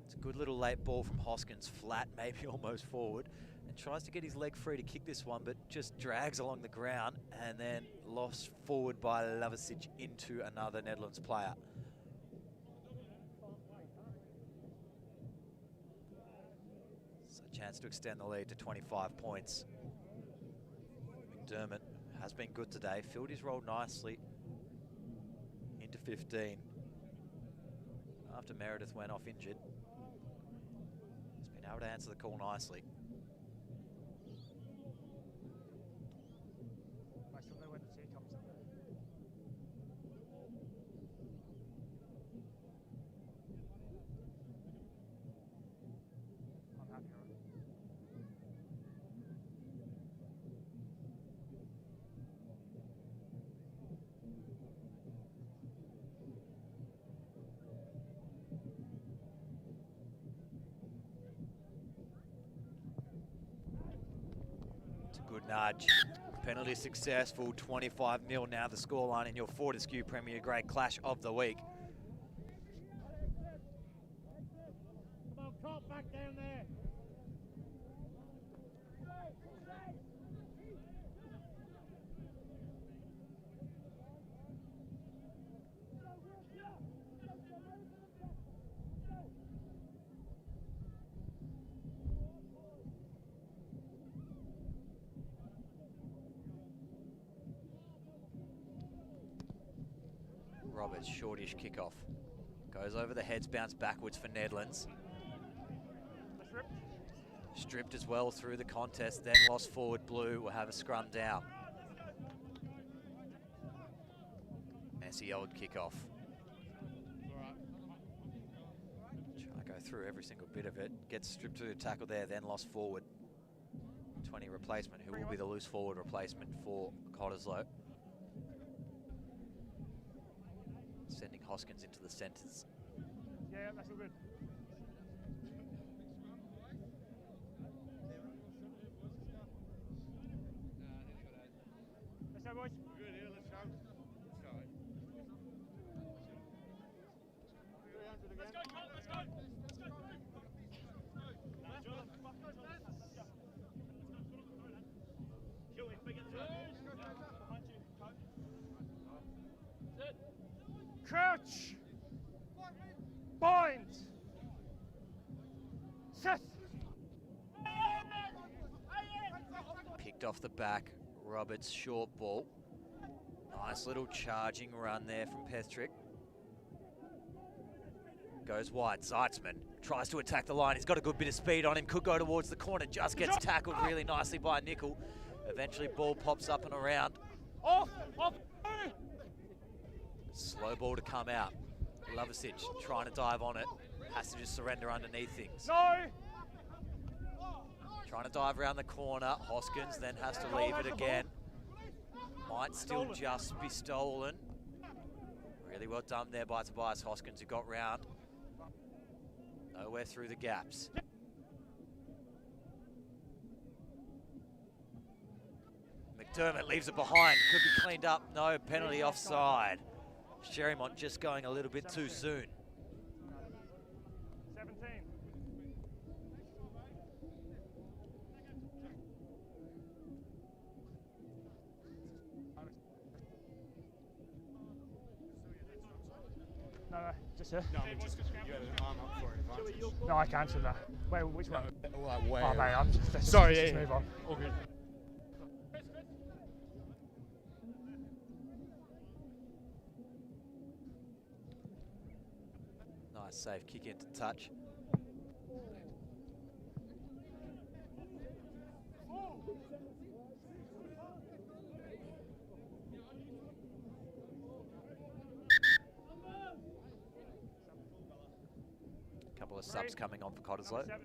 It's a good little late ball from Hoskins, flat, maybe almost forward, and tries to get his leg free to kick this one, but just drags along the ground and then lost forward by Lavasic into another Nedlands player. So a chance to extend the lead to 25 points. McDermott has been good today, filled his role nicely into 15 after Meredith went off injured. He's been able to answer the call nicely. I still know when the tea comes up. I'm happy with it. Good nudge. Penalty successful, 25-0 now the scoreline in your Fortescue Premier Grade Clash of the Week. Come on, Cop, back down there. Roberts, shortish kickoff. Goes over the heads, bounce backwards for Nedlands. Stripped as well through the contest, then lost forward. Blue will have a scrum down. Messy old kickoff. Trying to go through every single bit of it. Gets stripped through the tackle there, then lost forward. 20 replacement, who will be the loose forward replacement for Cottesloe. Sending Hoskins into the centres. Yeah, that's all good. Let's go, boys. We're good here, let's go. Let's go. 300 again. Let's go, Cop, let's go. Crouch. Bind. Set. Picked off the back, Roberts short ball. Nice little charging run there from Pethrick. Goes wide, Zeitzman tries to attack the line. He's got a good bit of speed on him, could go towards the corner, just gets tackled really nicely by Nickel. Eventually ball pops up and around. Off. Slow ball to come out. Lavasic trying to dive on it. has to just surrender underneath things. No! Trying to dive around the corner. Hoskins then has to leave it again. Might still just be stolen. Really well done there by Tobias Hoskins, who got round. Nowhere through the gaps. McDermott leaves it behind. Could be cleaned up. No, penalty offside. Sherrymont just going a little bit too soon. 17. No, just here. No, I mean, just you had an arm up for an advantage. No, I cancelled that. Wait, which one? Like way. Oh, mate, I'm just... Sorry, just yeah. move on. All good. Nice save kick into touch. Couple of subs coming on for Cottesloe. 7. Yep.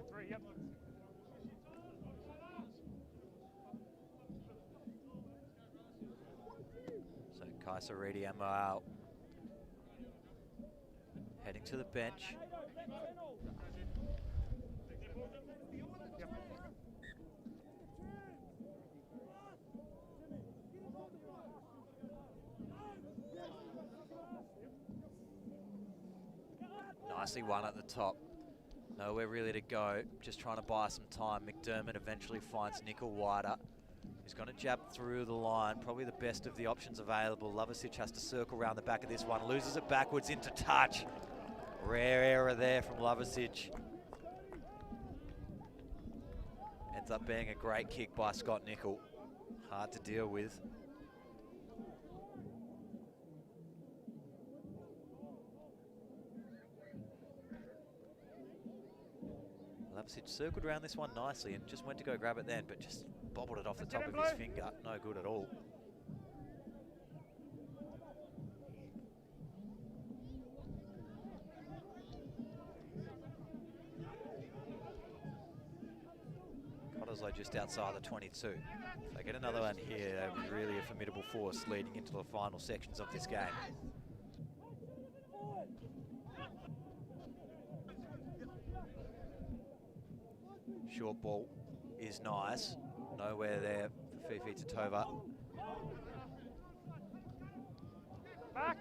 3, yep. So Kaiser Reedy ammo out. Heading to the bench. Nicely won at the top. Nowhere really to go. Just trying to buy some time. McDermott eventually finds Nickel wider. He's going to jab through the line. Probably the best of the options available. Lovasic has to circle around the back of this one. Loses it backwards into touch. Rare error there from Lovasic. Ends up being a great kick by Scott Nickel. Hard to deal with. Lovasic circled around this one nicely and just went to go grab it then, but just bobbled it off the top of his finger. No good at all. Cottesloe just outside the 22. If they get another one here, they'll be really a formidable force leading into the final sections of this game. Short ball is nice. Nowhere there for Fifi Titova. Back.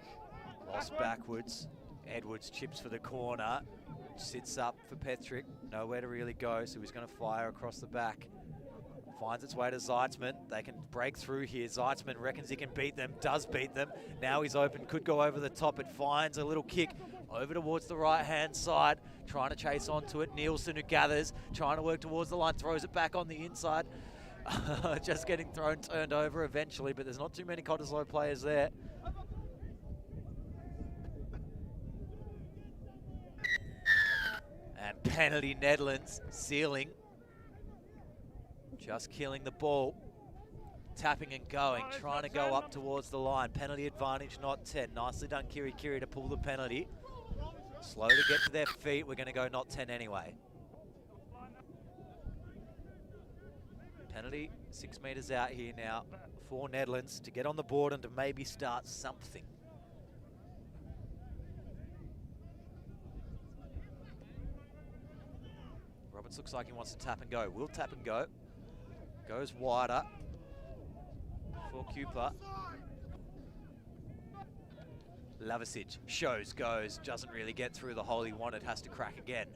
Lost backwards. Edwards chips for the corner. Sits up for Petrick. Nowhere to really go, so he's going to fire across the back. Finds its way to Zeitzman. They can break through here. Zeitzman reckons he can beat them. Does beat them. Now he's open. Could go over the top. It finds a little kick over towards the right-hand side. Trying to chase onto it. Nielsen, who gathers. Trying to work towards the line. Throws it back on the inside. Just getting turned over eventually, but there's not too many Cottesloe players there. And penalty Nedlands, sealing. Just killing the ball. Tapping and going, trying to go up towards the line. Penalty advantage, not 10. Nicely done, Kiri to pull the penalty. Slow to get to their feet. We're going to go not 10 anyway. Penalty 6 meters out here now for Nedlands to get on the board and to maybe start something. Roberts looks like he wants to tap and go. Will tap and go. Goes wider for Cooper. Lovasic shows, goes, doesn't really get through the hole he wanted, has to crack again.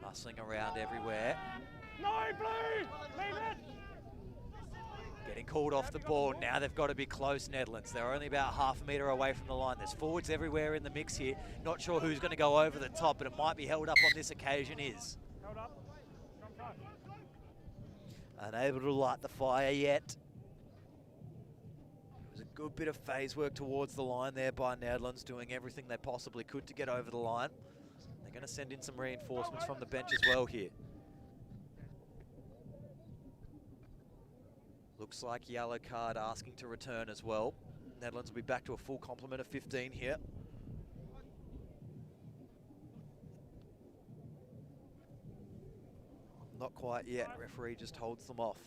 Muscling around everywhere. No, blue! Leave it! Getting called off the ball. Now they've got to be close, Nedlands. They're only about half a metre away from the line. There's forwards everywhere in the mix here. Not sure who's going to go over the top, but it might be held up on this occasion is. Held up. Unable to light the fire yet. It was a good bit of phase work towards the line there by Nedlands, doing everything they possibly could to get over the line. They're going to send in some reinforcements from the bench as well here. Looks like yellow card asking to return as well. Nedlands will be back to a full complement of 15 here. Not quite yet. Referee just holds them off.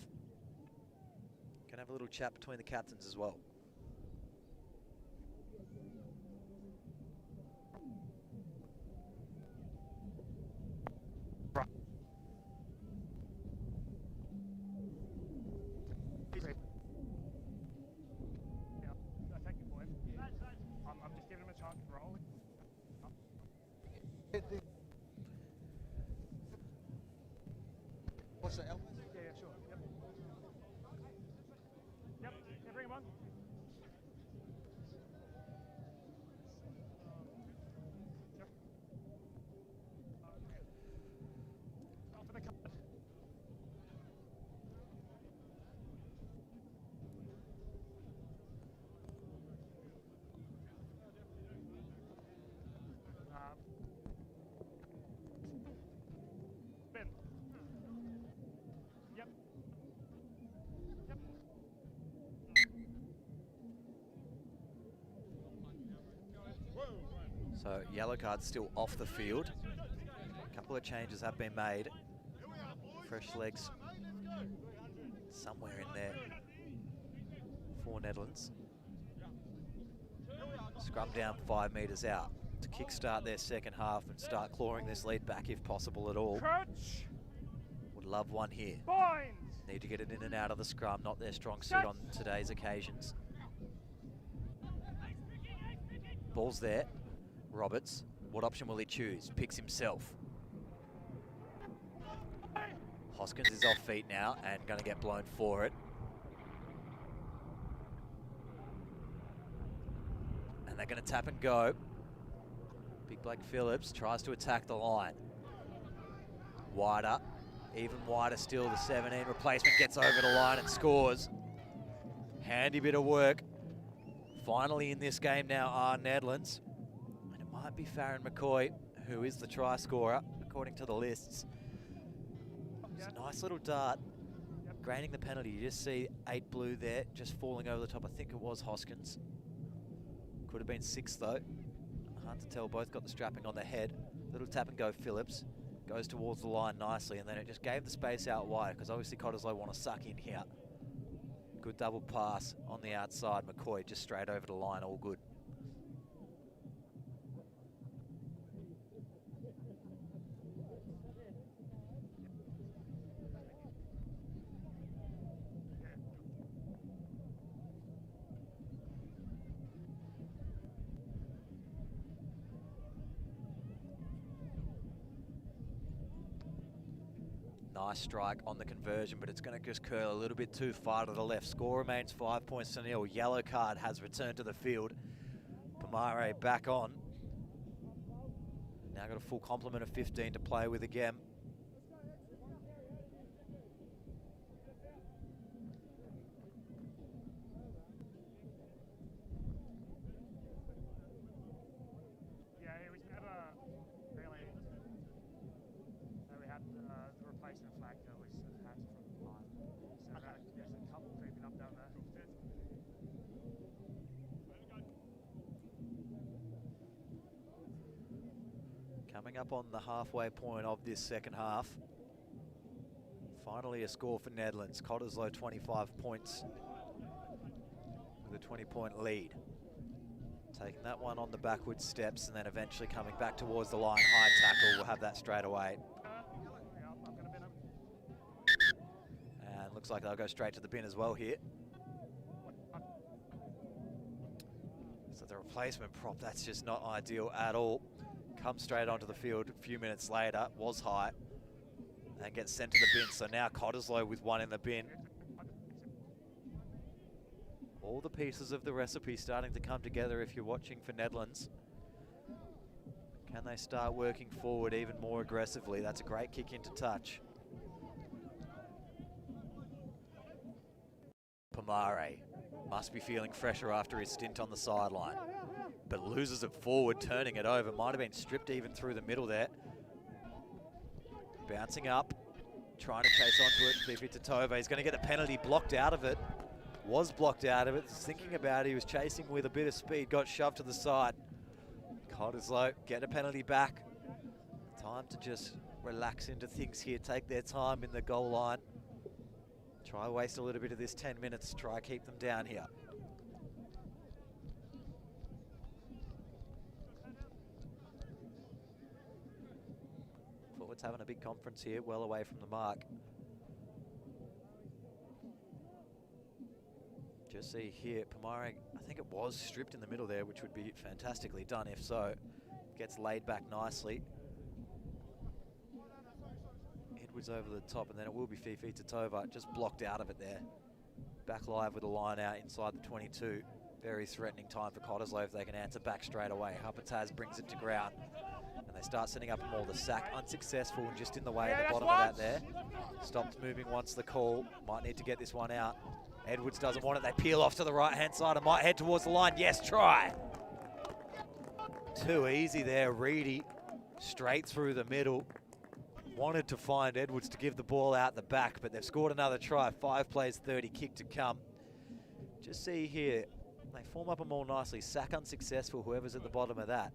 Can have a little chat between the captains as well. I'm just giving him a chance to roll. What's that, Elvis? Yeah, sure. Yep. Yep, yeah, bring him on. Yep. Off for the card. Ben. Yep. Yep. So yellow card's still off the field. A couple of changes have been made. Fresh legs somewhere in there for Nedlands. Scrum down 5 metres out to kickstart their second half and start clawing this lead back if possible at all. Crunch. Would love one here. Binds. Need to get it in and out of the scrum, not their strong suit on today's occasions. Ball's there. Roberts, what option will he choose? Picks himself. Hoskins is off feet now and going to get blown for it. And they're going to tap and go. Big Blake Phillips tries to attack the line. Wider, even wider still, the 17 replacement gets over the line and scores. Handy bit of work. Finally in this game now are Nedlands. And it might be Farron McCoy, who is the try scorer, according to the lists. It's a nice little dart. Granting the penalty, you just see 8 blue there, just falling over the top. I think it was Hoskins. Could have been 6 though. Hard to tell, both got the strapping on the head. Little tap and go Phillips. Goes towards the line nicely, and then it just gave the space out wide, because obviously Cottesloe want to suck in here. Good double pass on the outside. McCoy just straight over the line, all good. Nice strike on the conversion, but it's going to just curl a little bit too far to the left. Score remains 5 points to 0. Yellow card has returned to the field. Pomare back on. Now got a full complement of 15 to play with again. Yeah, it was never really. We had the replacement flag that was attached from the line. So there's a couple creeping up down there. Coming up on the halfway point of this second half. Finally a score for Nedlands. Cottesloe 25 points with a 20-point lead. Taking that one on the backward steps and then eventually coming back towards the line. High tackle, we'll have that straight away. And looks like they'll go straight to the bin as well here. So the replacement prop, that's just not ideal at all. Comes straight onto the field a few minutes later, was high, and gets sent to the bin. So now Cottesloe with one in the bin. All the pieces of the recipe starting to come together if you're watching for Nedlands. Can they start working forward even more aggressively? That's a great kick into touch. Pomare must be feeling fresher after his stint on the sideline, but loses it forward, turning it over. Might have been stripped even through the middle there. Bouncing up, trying to chase onto it. Fifi Titova, he's going to get a penalty, blocked out of it. Was blocked out of it. Thinking about it, he was chasing with a bit of speed, got shoved to the side. Cottesloe get a penalty back. Time to just relax into things here, take their time in the goal line. Try waste a little bit of this 10 minutes, try keep them down here. Forwards having a big conference here, well away from the mark. Just see here, Pomare, I think it was stripped in the middle there, which would be fantastically done if so. Gets laid back nicely. Edwards over the top, and then it will be Fifi Titova, just blocked out of it there. Back live with a line out inside the 22. Very threatening time for Cottesloe if they can answer back straight away. Hapataz brings it to ground, and they start setting up more. The sack unsuccessful and just in the way at the bottom of that there. Stopped moving once the call. Might need to get this one out. Edwards doesn't want it. They peel off to the right-hand side and might head towards the line. Yes, try. Too easy there, Reedy. Straight through the middle. Wanted to find Edwards to give the ball out the back, but they've scored another try. 5 plays, 30, kick to come. Just see here, they form up them all nicely. Sack unsuccessful, whoever's at the bottom of that.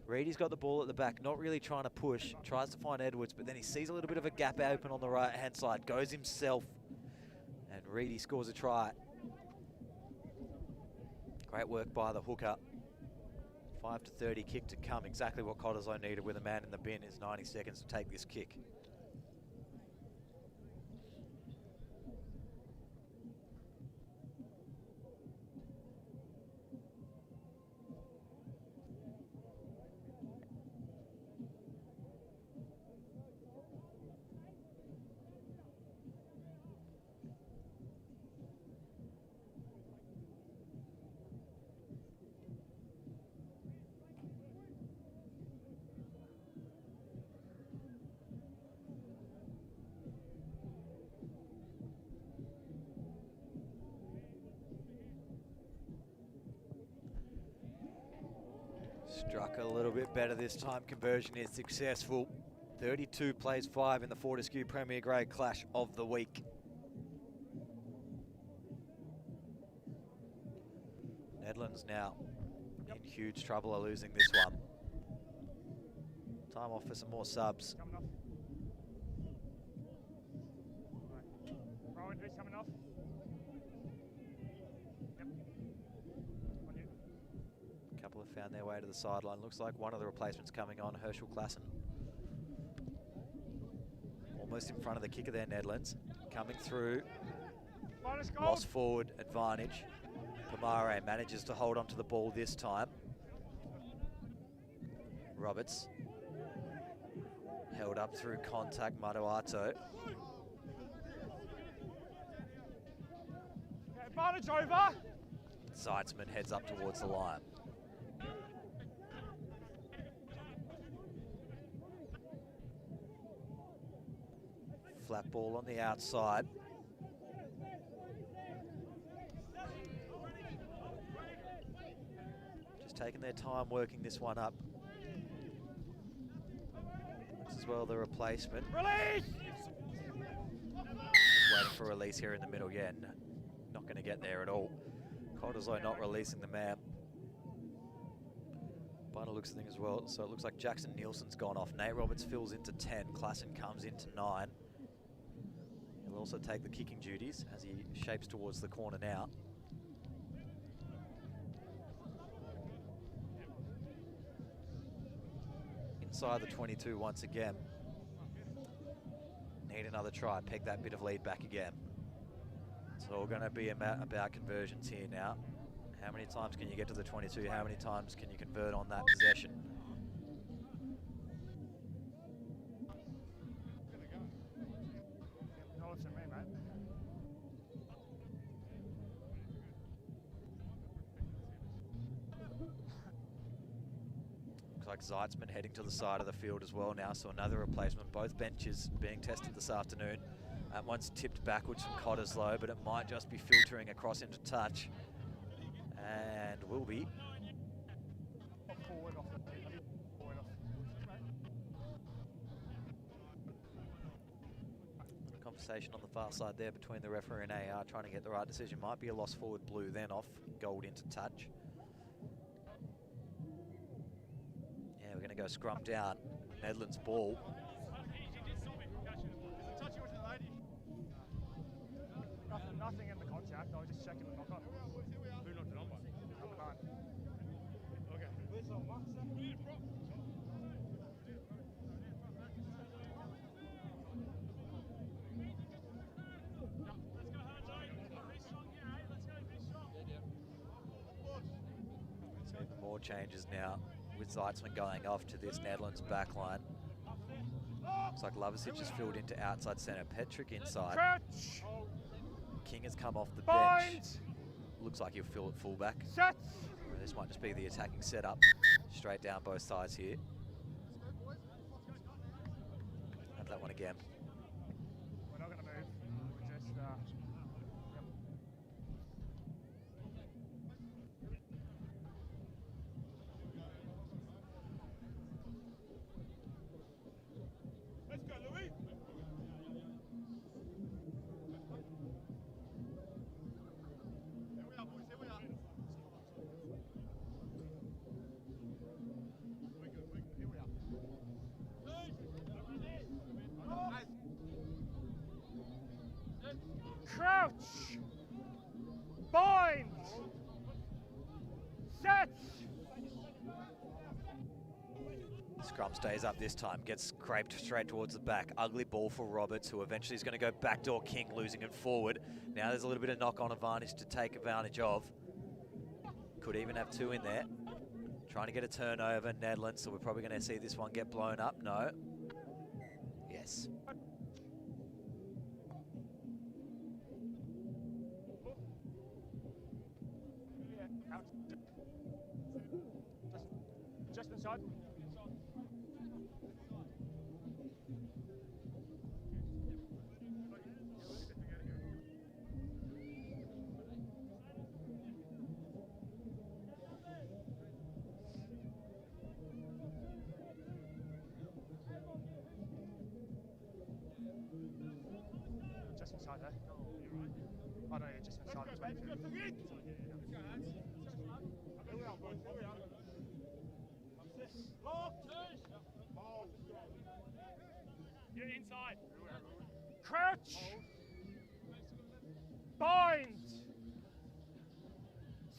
Reedy's got the ball at the back, not really trying to push. Tries to find Edwards, but then he sees a little bit of a gap open on the right-hand side. Goes himself. And Reedy scores a try. Great work by the hooker. 5 to 30 kick to come. Exactly what Cottesloe needed with a man in the bin is 90 seconds to take this kick. Struck a little bit better this time. Conversion is successful. 32 plays 5 in the Fortescue Premier Grade Clash of the week. Nedlands now in huge trouble of losing this one. Time off for some more subs. Coming off. Right. Rowan, coming off. Yep. On you. A couple have found their way to the sideline. Looks like one of the replacements coming on, Herschel Klassen. Almost in front of the kicker there, Nedlands. Coming through. Lost forward advantage. Pomare manages to hold onto the ball this time. Roberts. Held up through contact, Maruato. Advantage over. Zeitzman heads up towards the line. Flat ball on the outside. Just taking their time working this one up. As well the replacement. Release! Just waiting for release here in the middle. Yeah, not going to get there at all. Cottesloe not releasing the man. By the looks of things as well, so it looks like Jackson Nielsen's gone off. Nate Roberts fills into 10. Klassen comes into 9. He'll also take the kicking duties as he shapes towards the corner now. Inside the 22 once again. Need another try, peg that bit of lead back again. It's all going to be about conversions here now. How many times can you get to the 22? How many times can you convert on that possession? Looks like Zeitzman heading to the side of the field as well now, so another replacement. Both benches being tested this afternoon. That one's tipped backwards from Cottesloe, but it might just be filtering across into touch. And will be. conversation on the far side there between the referee and AR, trying to get the right decision. Might be a loss forward blue, then off, gold into touch. Yeah, we're going to go scrum down. Nedlands ball. Nothing in the contact. I was just checking the knock-on. Who knocked it on by? Number 9. Okay. So even more changes now with Zeitzman going off to this Nedlands backline. Looks like Lovasic has filled into outside centre. Petrick inside. Crouch! King has come off the Bind! bench. Looks like he'll fill at fullback. Set! This might just be the attacking setup. Straight down both sides here. Have that one again. We're not going to move. We're just, yep. Let's go, Louis. Crouch! Bind! Set! Scrum stays up this time, gets scraped straight towards the back. Ugly ball for Roberts, who eventually is going to go backdoor King, losing it forward. Now there's a little bit of knock-on advantage to take advantage of. Could even have two in there. Trying to get a turnover, Nedlands, so we're probably going to see this one get blown up. No. Yes. Yeah, out. Just inside. Just inside there. Oh no, yeah, just inside the 22. You're inside. Crouch! Bind!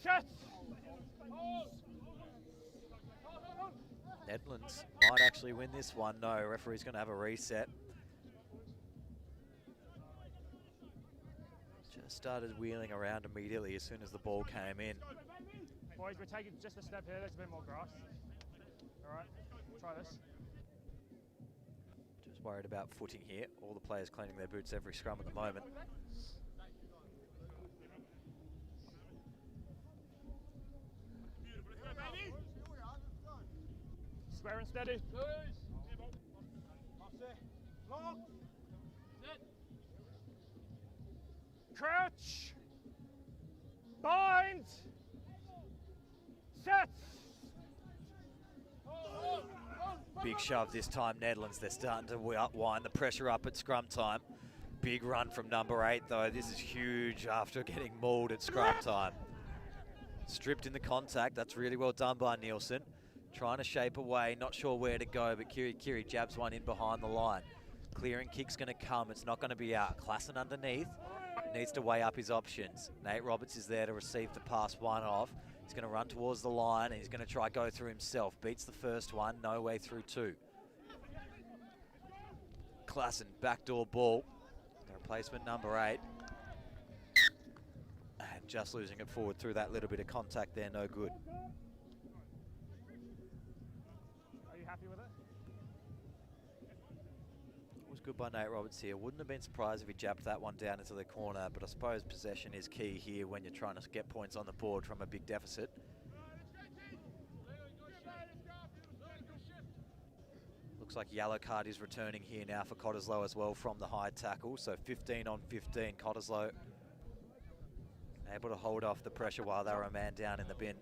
Set! Nedlands might actually win this one. No, referee's going to have a reset. Just started wheeling around immediately as soon as the ball came in. Boys, we're taking just a step here. There's a bit more grass. All right, try this. Just worried about footing here. All the players cleaning their boots every scrum at the moment. Square and steady. Crouch. Bind. Set. Big shove this time, Nedlands. They're starting to wind the pressure up at scrum time. Big run from number 8, though. This is huge after getting mauled at scrum time. Stripped in the contact. That's really well done by Nielsen. Trying to shape away, not sure where to go, but Kiri jabs one in behind the line. Clearing kick's going to come. It's not going to be out. Klassen underneath. Needs to weigh up his options. Nate Roberts is there to receive the pass one off. He's going to run towards the line and he's going to try go through himself. Beats the first one, no way through two. Klassen, backdoor ball. The replacement number 8. And just losing it forward through that little bit of contact there, no good. Are you happy with it? Was good by Nate Roberts here. Wouldn't have been surprised if he jabbed that one down into the corner, but I suppose possession is key here when you're trying to get points on the board from a big deficit. Looks like yellow card is returning here now for Cottesloe as well from the high tackle. So 15 on 15, Cottesloe able to hold off the pressure while they were a man down in the bin.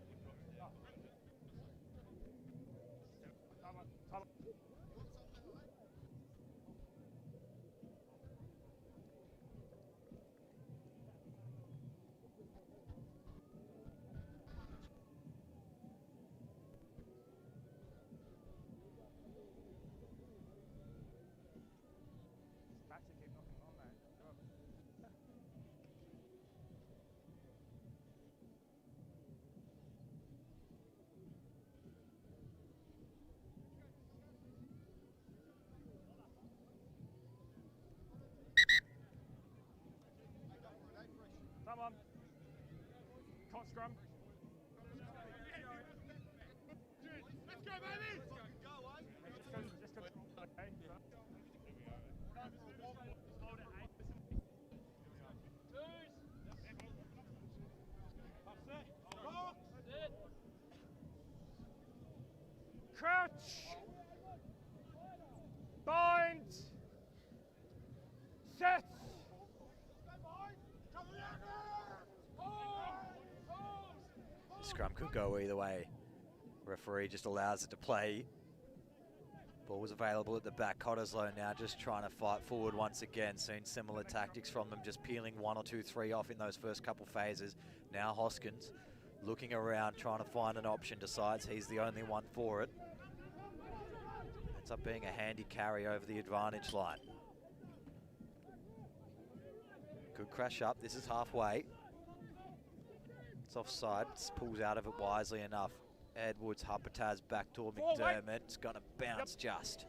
Scrum. Let's go, baby! Just control, okay? Crouch. Bind. Set. Scrum could go either way. Referee just allows it to play. Ball was available at the back. Cottesloe now just trying to fight forward once again. Seen similar tactics from them, just peeling 1 or 2, 3 off in those first couple phases. Now Hoskins looking around, trying to find an option, decides he's the only one for it. Ends up being a handy carry over the advantage line. Good crash up, this is halfway. It's offside, pulls out of it wisely enough. Edwards, Huppertaz back to McDermott. It's going to bounce just.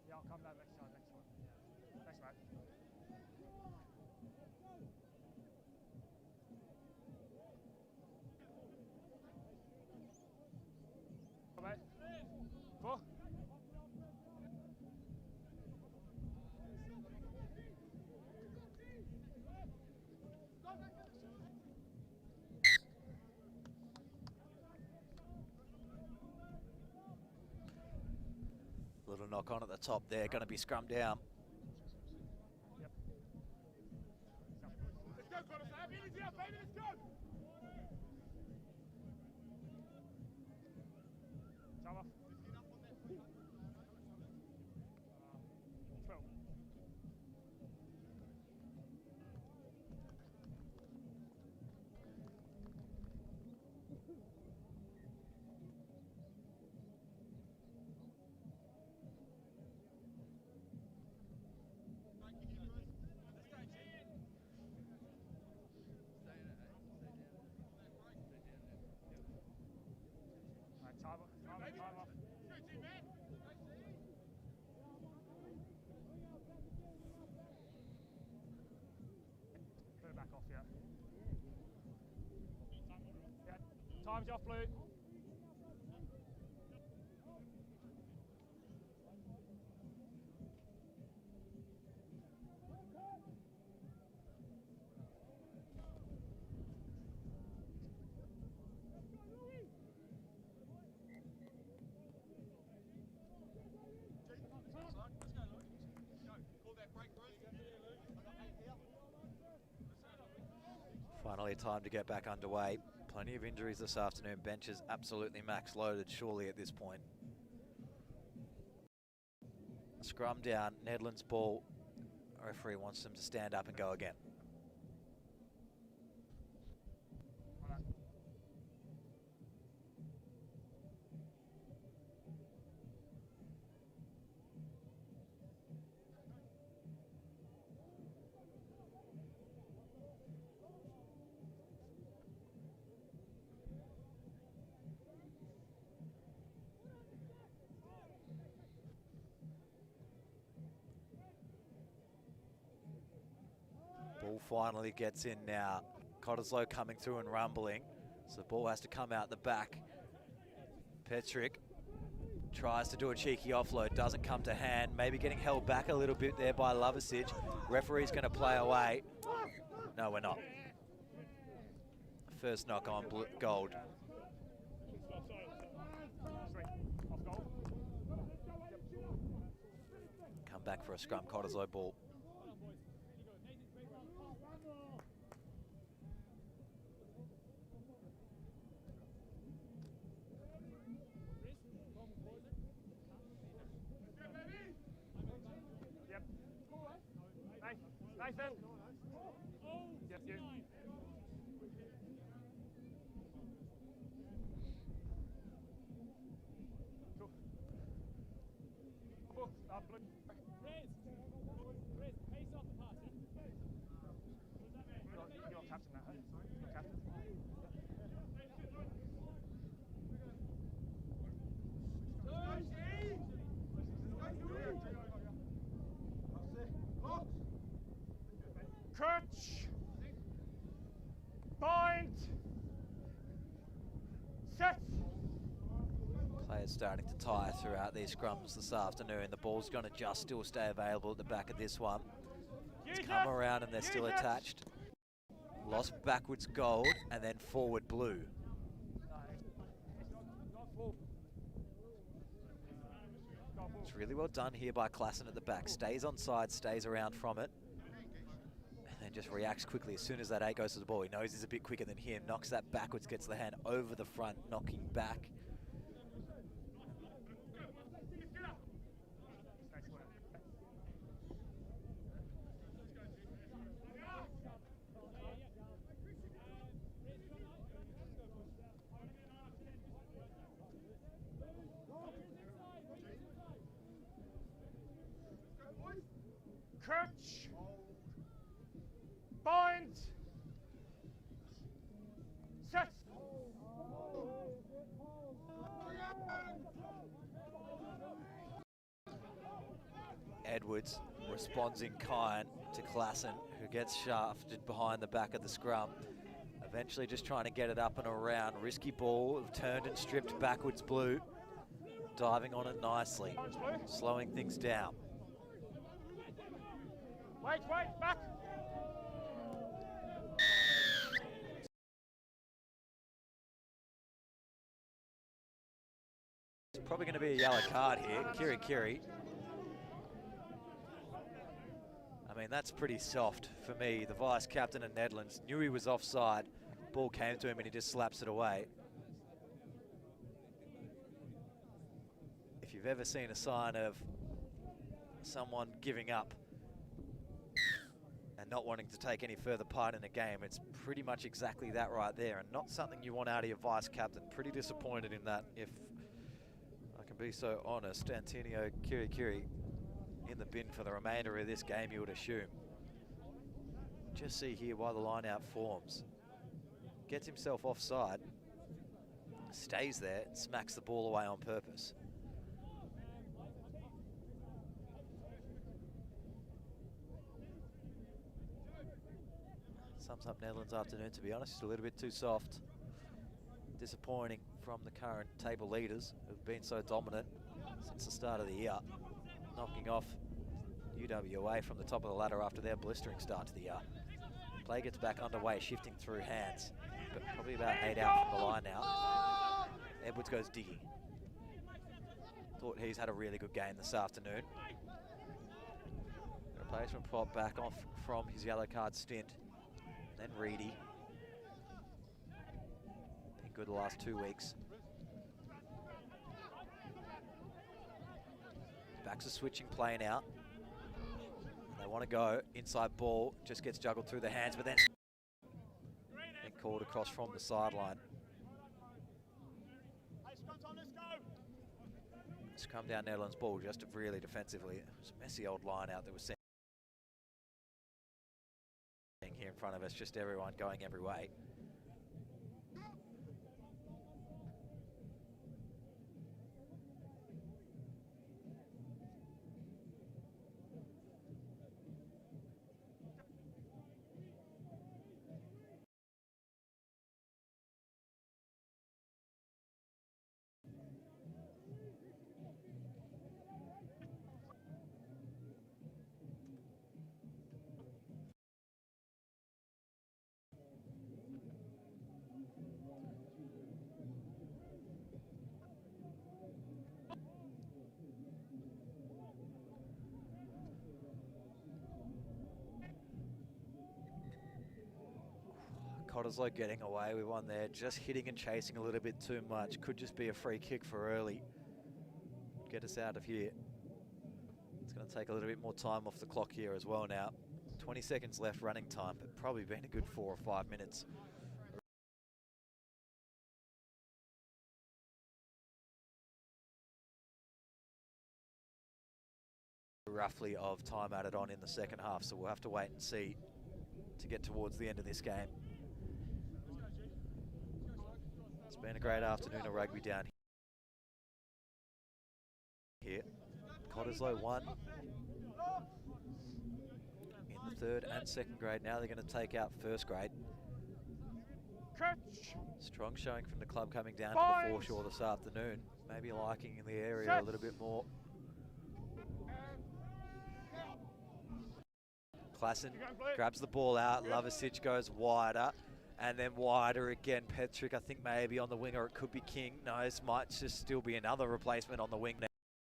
Yeah, I'll come back next time. Thanks, mate. Come on, mate. 4. Little knock on at the top there, going to be scrum down. Yep. Let's go, Cottesloe. Easy up, baby, let's go! Time off. 12. Time off. Put it back off, yeah. Yeah, time's off, Blue. Finally time to get back underway. Plenty of injuries this afternoon. Bench is absolutely max loaded, surely at this point. Scrum down, Nedlands ball. Referee wants them to stand up and go again. Ball finally gets in now. Cottesloe coming through and rumbling. So the ball has to come out the back. Petrick tries to do a cheeky offload, doesn't come to hand. Maybe getting held back a little bit there by Lovasic. Referee's going to play away. No, we're not. First knock on gold. Come back for a scrum, Cottesloe ball. Nathan. Yes, you. Cool. Cool. Stop, Blue. Rez, pace off the pass, yeah? You're captain now, huh? You're captain. It's starting to tire throughout these scrums this afternoon. The ball's going to just still stay available at the back of this one. It's come around and they're still attached. Lost backwards gold and then forward blue. It's really well done here by Klassen at the back. Stays on side, stays around from it. And then just reacts quickly. As soon as that 8 goes to the ball, he knows he's a bit quicker than him. Knocks that backwards, gets the hand over the front, knocking back. Crutch. Bind. Set. Edwards responds in kind to Klassen, who gets shafted behind the back of the scrum. Eventually just trying to get it up and around. Risky ball, turned and stripped backwards blue. Diving on it nicely, slowing things down. Wait, back. It's probably going to be a yellow card here. Kiri. I mean, that's pretty soft for me. The vice captain of Nedlands knew he was offside. Ball came to him and he just slaps it away. If you've ever seen a sign of someone giving up and not wanting to take any further part in a game, it's pretty much exactly that right there, and not something you want out of your vice captain. Pretty disappointed in that, if I can be so honest. Antonio Kiri in the bin for the remainder of this game, you would assume. Just see here why the line out forms. Gets himself offside, stays there, smacks the ball away on purpose. Sums up Nedlands' afternoon, to be honest. A little bit too soft. Disappointing from the current table leaders, who've been so dominant since the start of the year. Knocking off UWA from the top of the ladder after their blistering start to the year. Play gets back underway, shifting through hands, but probably about 8 out from the line now. Edwards goes digging. Thought he's had a really good game this afternoon. Replacement prop back off from his yellow card stint. Then Reedy. Been good the last 2 weeks. Backs are switching play now. They want to go. Inside ball just gets juggled through the hands, but then called across from the sideline. Scrum down Netherlands ball just really defensively. It's a messy old line out that we're seeing here in front of us, just everyone going every way. Cottesloe getting away with one there, just hitting and chasing a little bit too much. Could just be a free kick for early. Get us out of here. It's going to take a little bit more time off the clock here as well now. 20 seconds left running time, but probably been a good 4 or 5 minutes. Roughly of time added on in the second half, so we'll have to wait and see to get towards the end of this game. It's been a great afternoon of rugby down here. Cottesloe won in the 3rd and 2nd grade. Now they're going to take out 1st grade. Strong showing from the club coming down to the foreshore this afternoon. maybe liking in the area a little bit more. Klassen grabs the ball out, Lovasic goes wider, and then wider again. Petrick, I think maybe on the wing, or it could be King. No, this might just still be another replacement on the wing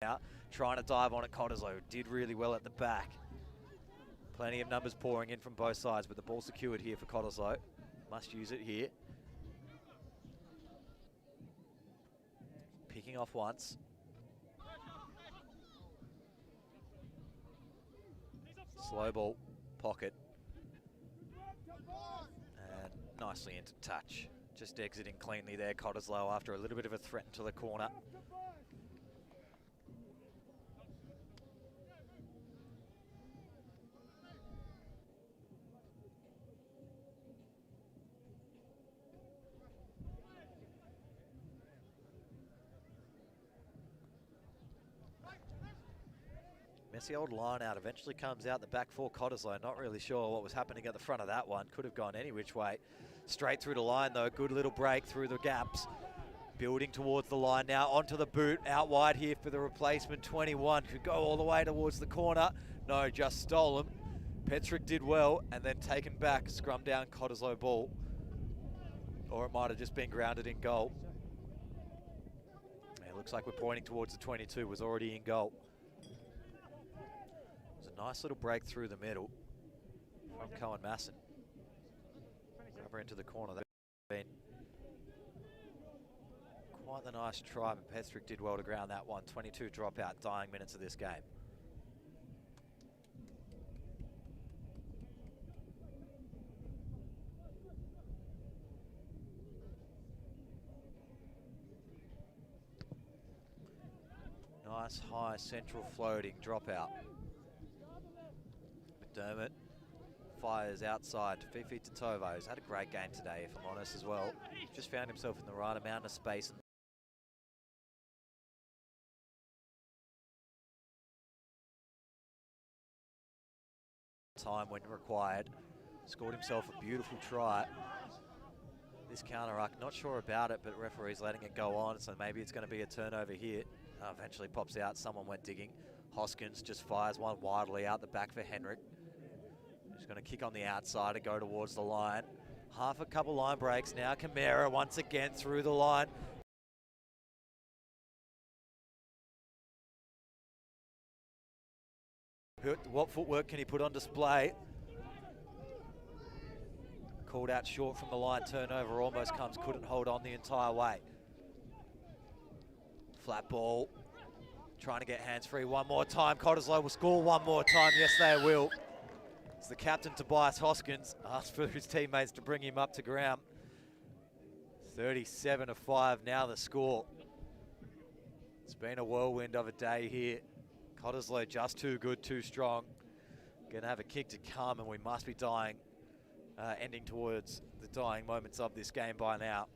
now. Trying to dive on at Cottesloe, did really well at the back. Plenty of numbers pouring in from both sides, but the ball secured here for Cottesloe. Must use it here. Picking off once. Slow ball, pocket. And nicely into touch. Just exiting cleanly there, Cottesloe, after a little bit of a threat into the corner. Messy old line out, eventually comes out the back for Cottesloe. Not really sure what was happening at the front of that one. Could have gone any which way. Straight through the line though, good little break through the gaps. Building towards the line now, onto the boot, out wide here for the replacement 21. Could go all the way towards the corner. No, just stole him. Petrick did well, and then taken back, scrum down Cottesloe ball. Or it might have just been grounded in goal. It looks like we're pointing towards the 22, was already in goal. Nice little break through the middle from Cohen Masson. Over into the corner. That's been quite the nice try, but Petrick did well to ground that one. 22 dropout, dying minutes of this game. Nice high central floating dropout. McDermott fires outside to Fifi Tatovo. He's had a great game today, if I'm honest, as well. Just found himself in the right amount of space. Time when required. Scored himself a beautiful try. This counter-ruck, not sure about it, but referee's letting it go on, so maybe it's going to be a turnover here. Eventually pops out, someone went digging. Hoskins just fires one widely out the back for Henrik. He's going to kick on the outside and go towards the line. Half a couple line breaks now. Camara once again through the line. What footwork can he put on display? Called out short from the line, turnover almost comes, couldn't hold on the entire way. Flat ball, trying to get hands free one more time. Cottesloe will score one more time, yes they will. It's the captain, Tobias Hoskins, asked for his teammates to bring him up to ground. 37-5 now the score. It's been a whirlwind of a day here. Cottesloe just too good, too strong. Gonna have a kick to come, and we must be ending towards the dying moments of this game by now.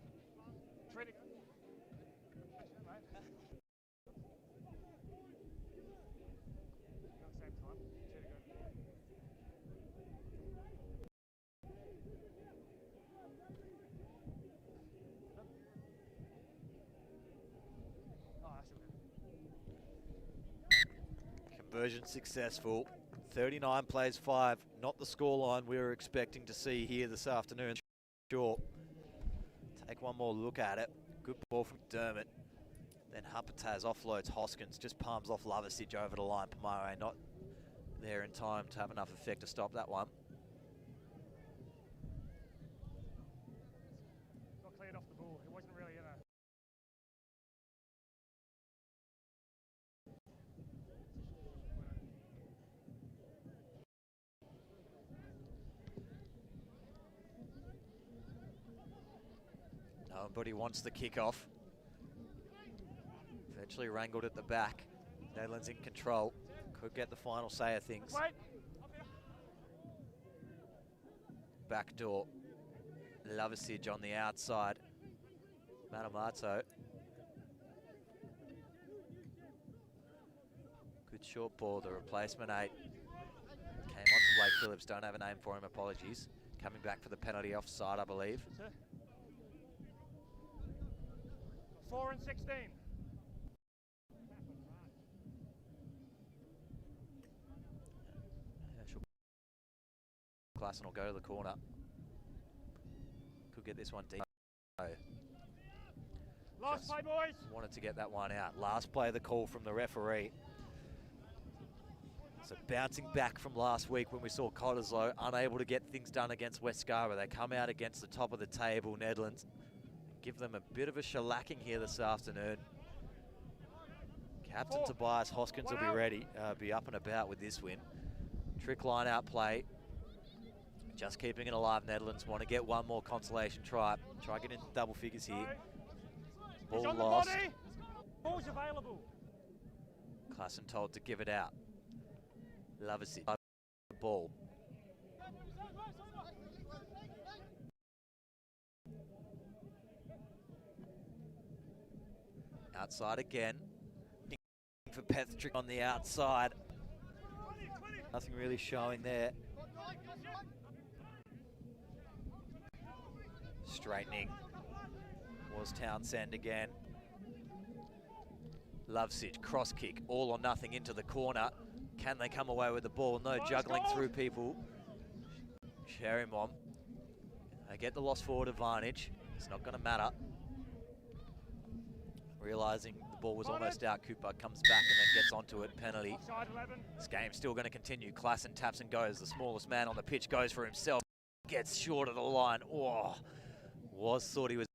Conversion successful. 39 plays 5, not the scoreline we were expecting to see here this afternoon. Sure. Take one more look at it. Good ball from Dermott. Then Huppertaz offloads Hoskins, just palms off Lovasic over the line. Pomare not there in time to have enough effect to stop that one. Got cleared off the ball. It wasn't really in a... Nobody wants the kickoff. Eventually wrangled at the back. Nedlands in control. Could get the final say of things. Back door. Lovasic on the outside. Manamato. Good short ball, the replacement 8. Came on to Blake Phillips, don't have a name for him, apologies. Coming back for the penalty offside, I believe. 4 and 16. Klassen will go to the corner. Could get this one deep. Last play, boys. Wanted to get that one out. Last play, the call from the referee. So bouncing back from last week when we saw Cottesloe unable to get things done against West Scarborough. They come out against the top of the table, Nedlands. Give them a bit of a shellacking here this afternoon. Captain Tobias Hoskins will be ready, be up and about with this win. Trick line out play. Just keeping it alive, Nedlands. Want to get one more consolation try. Try getting into double figures here. Ball lost. Ball's available. Klassen told to give it out. Loves it. Ball. Outside again. For Patrick on the outside. Nothing really showing there. Straightening was Townsend again. Lovesic, cross kick, all or nothing into the corner. Can they come away with the ball? No, juggling through people. Sherrimon. They get the loss forward advantage. It's not going to matter. Realising the ball was almost out, Cooper comes back and then gets onto it. Penalty. This game's still going to continue. Klassen taps and goes. The smallest man on the pitch goes for himself. Gets short of the line. Oh, thought he was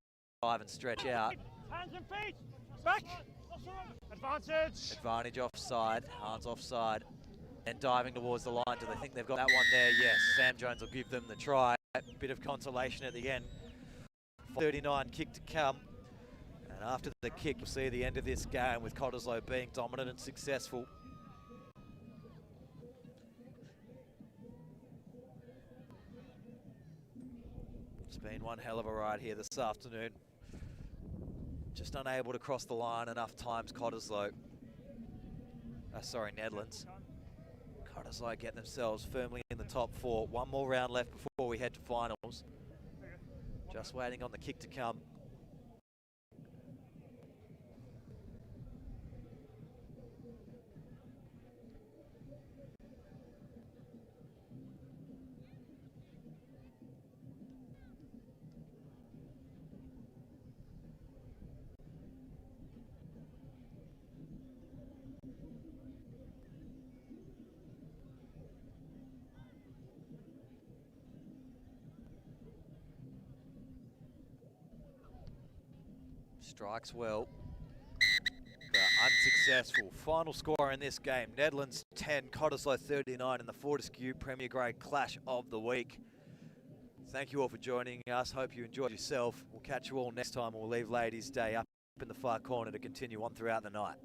dive and stretch out. Hands and feet. Back. Advantage. Advantage offside. Hans offside. And diving towards the line. Do they think they've got that one there? Yes. Sam Jones will give them the try. Bit of consolation at the end. 39 kick to come. And after the kick, we'll see the end of this game with Cottesloe being dominant and successful. It's been one hell of a ride here this afternoon. Just unable to cross the line enough times, Cottesloe. Nedlands. Cottesloe get themselves firmly in the top four. One more round left before we head to finals. Just waiting on the kick to come. Strikes well, but unsuccessful. Final score in this game, Nedlands 10, Cottesloe 39 in the Fortescue Premier Grade Clash of the Week. Thank you all for joining us. Hope you enjoyed yourself. We'll catch you all next time. We'll leave Ladies' Day up in the far corner to continue on throughout the night.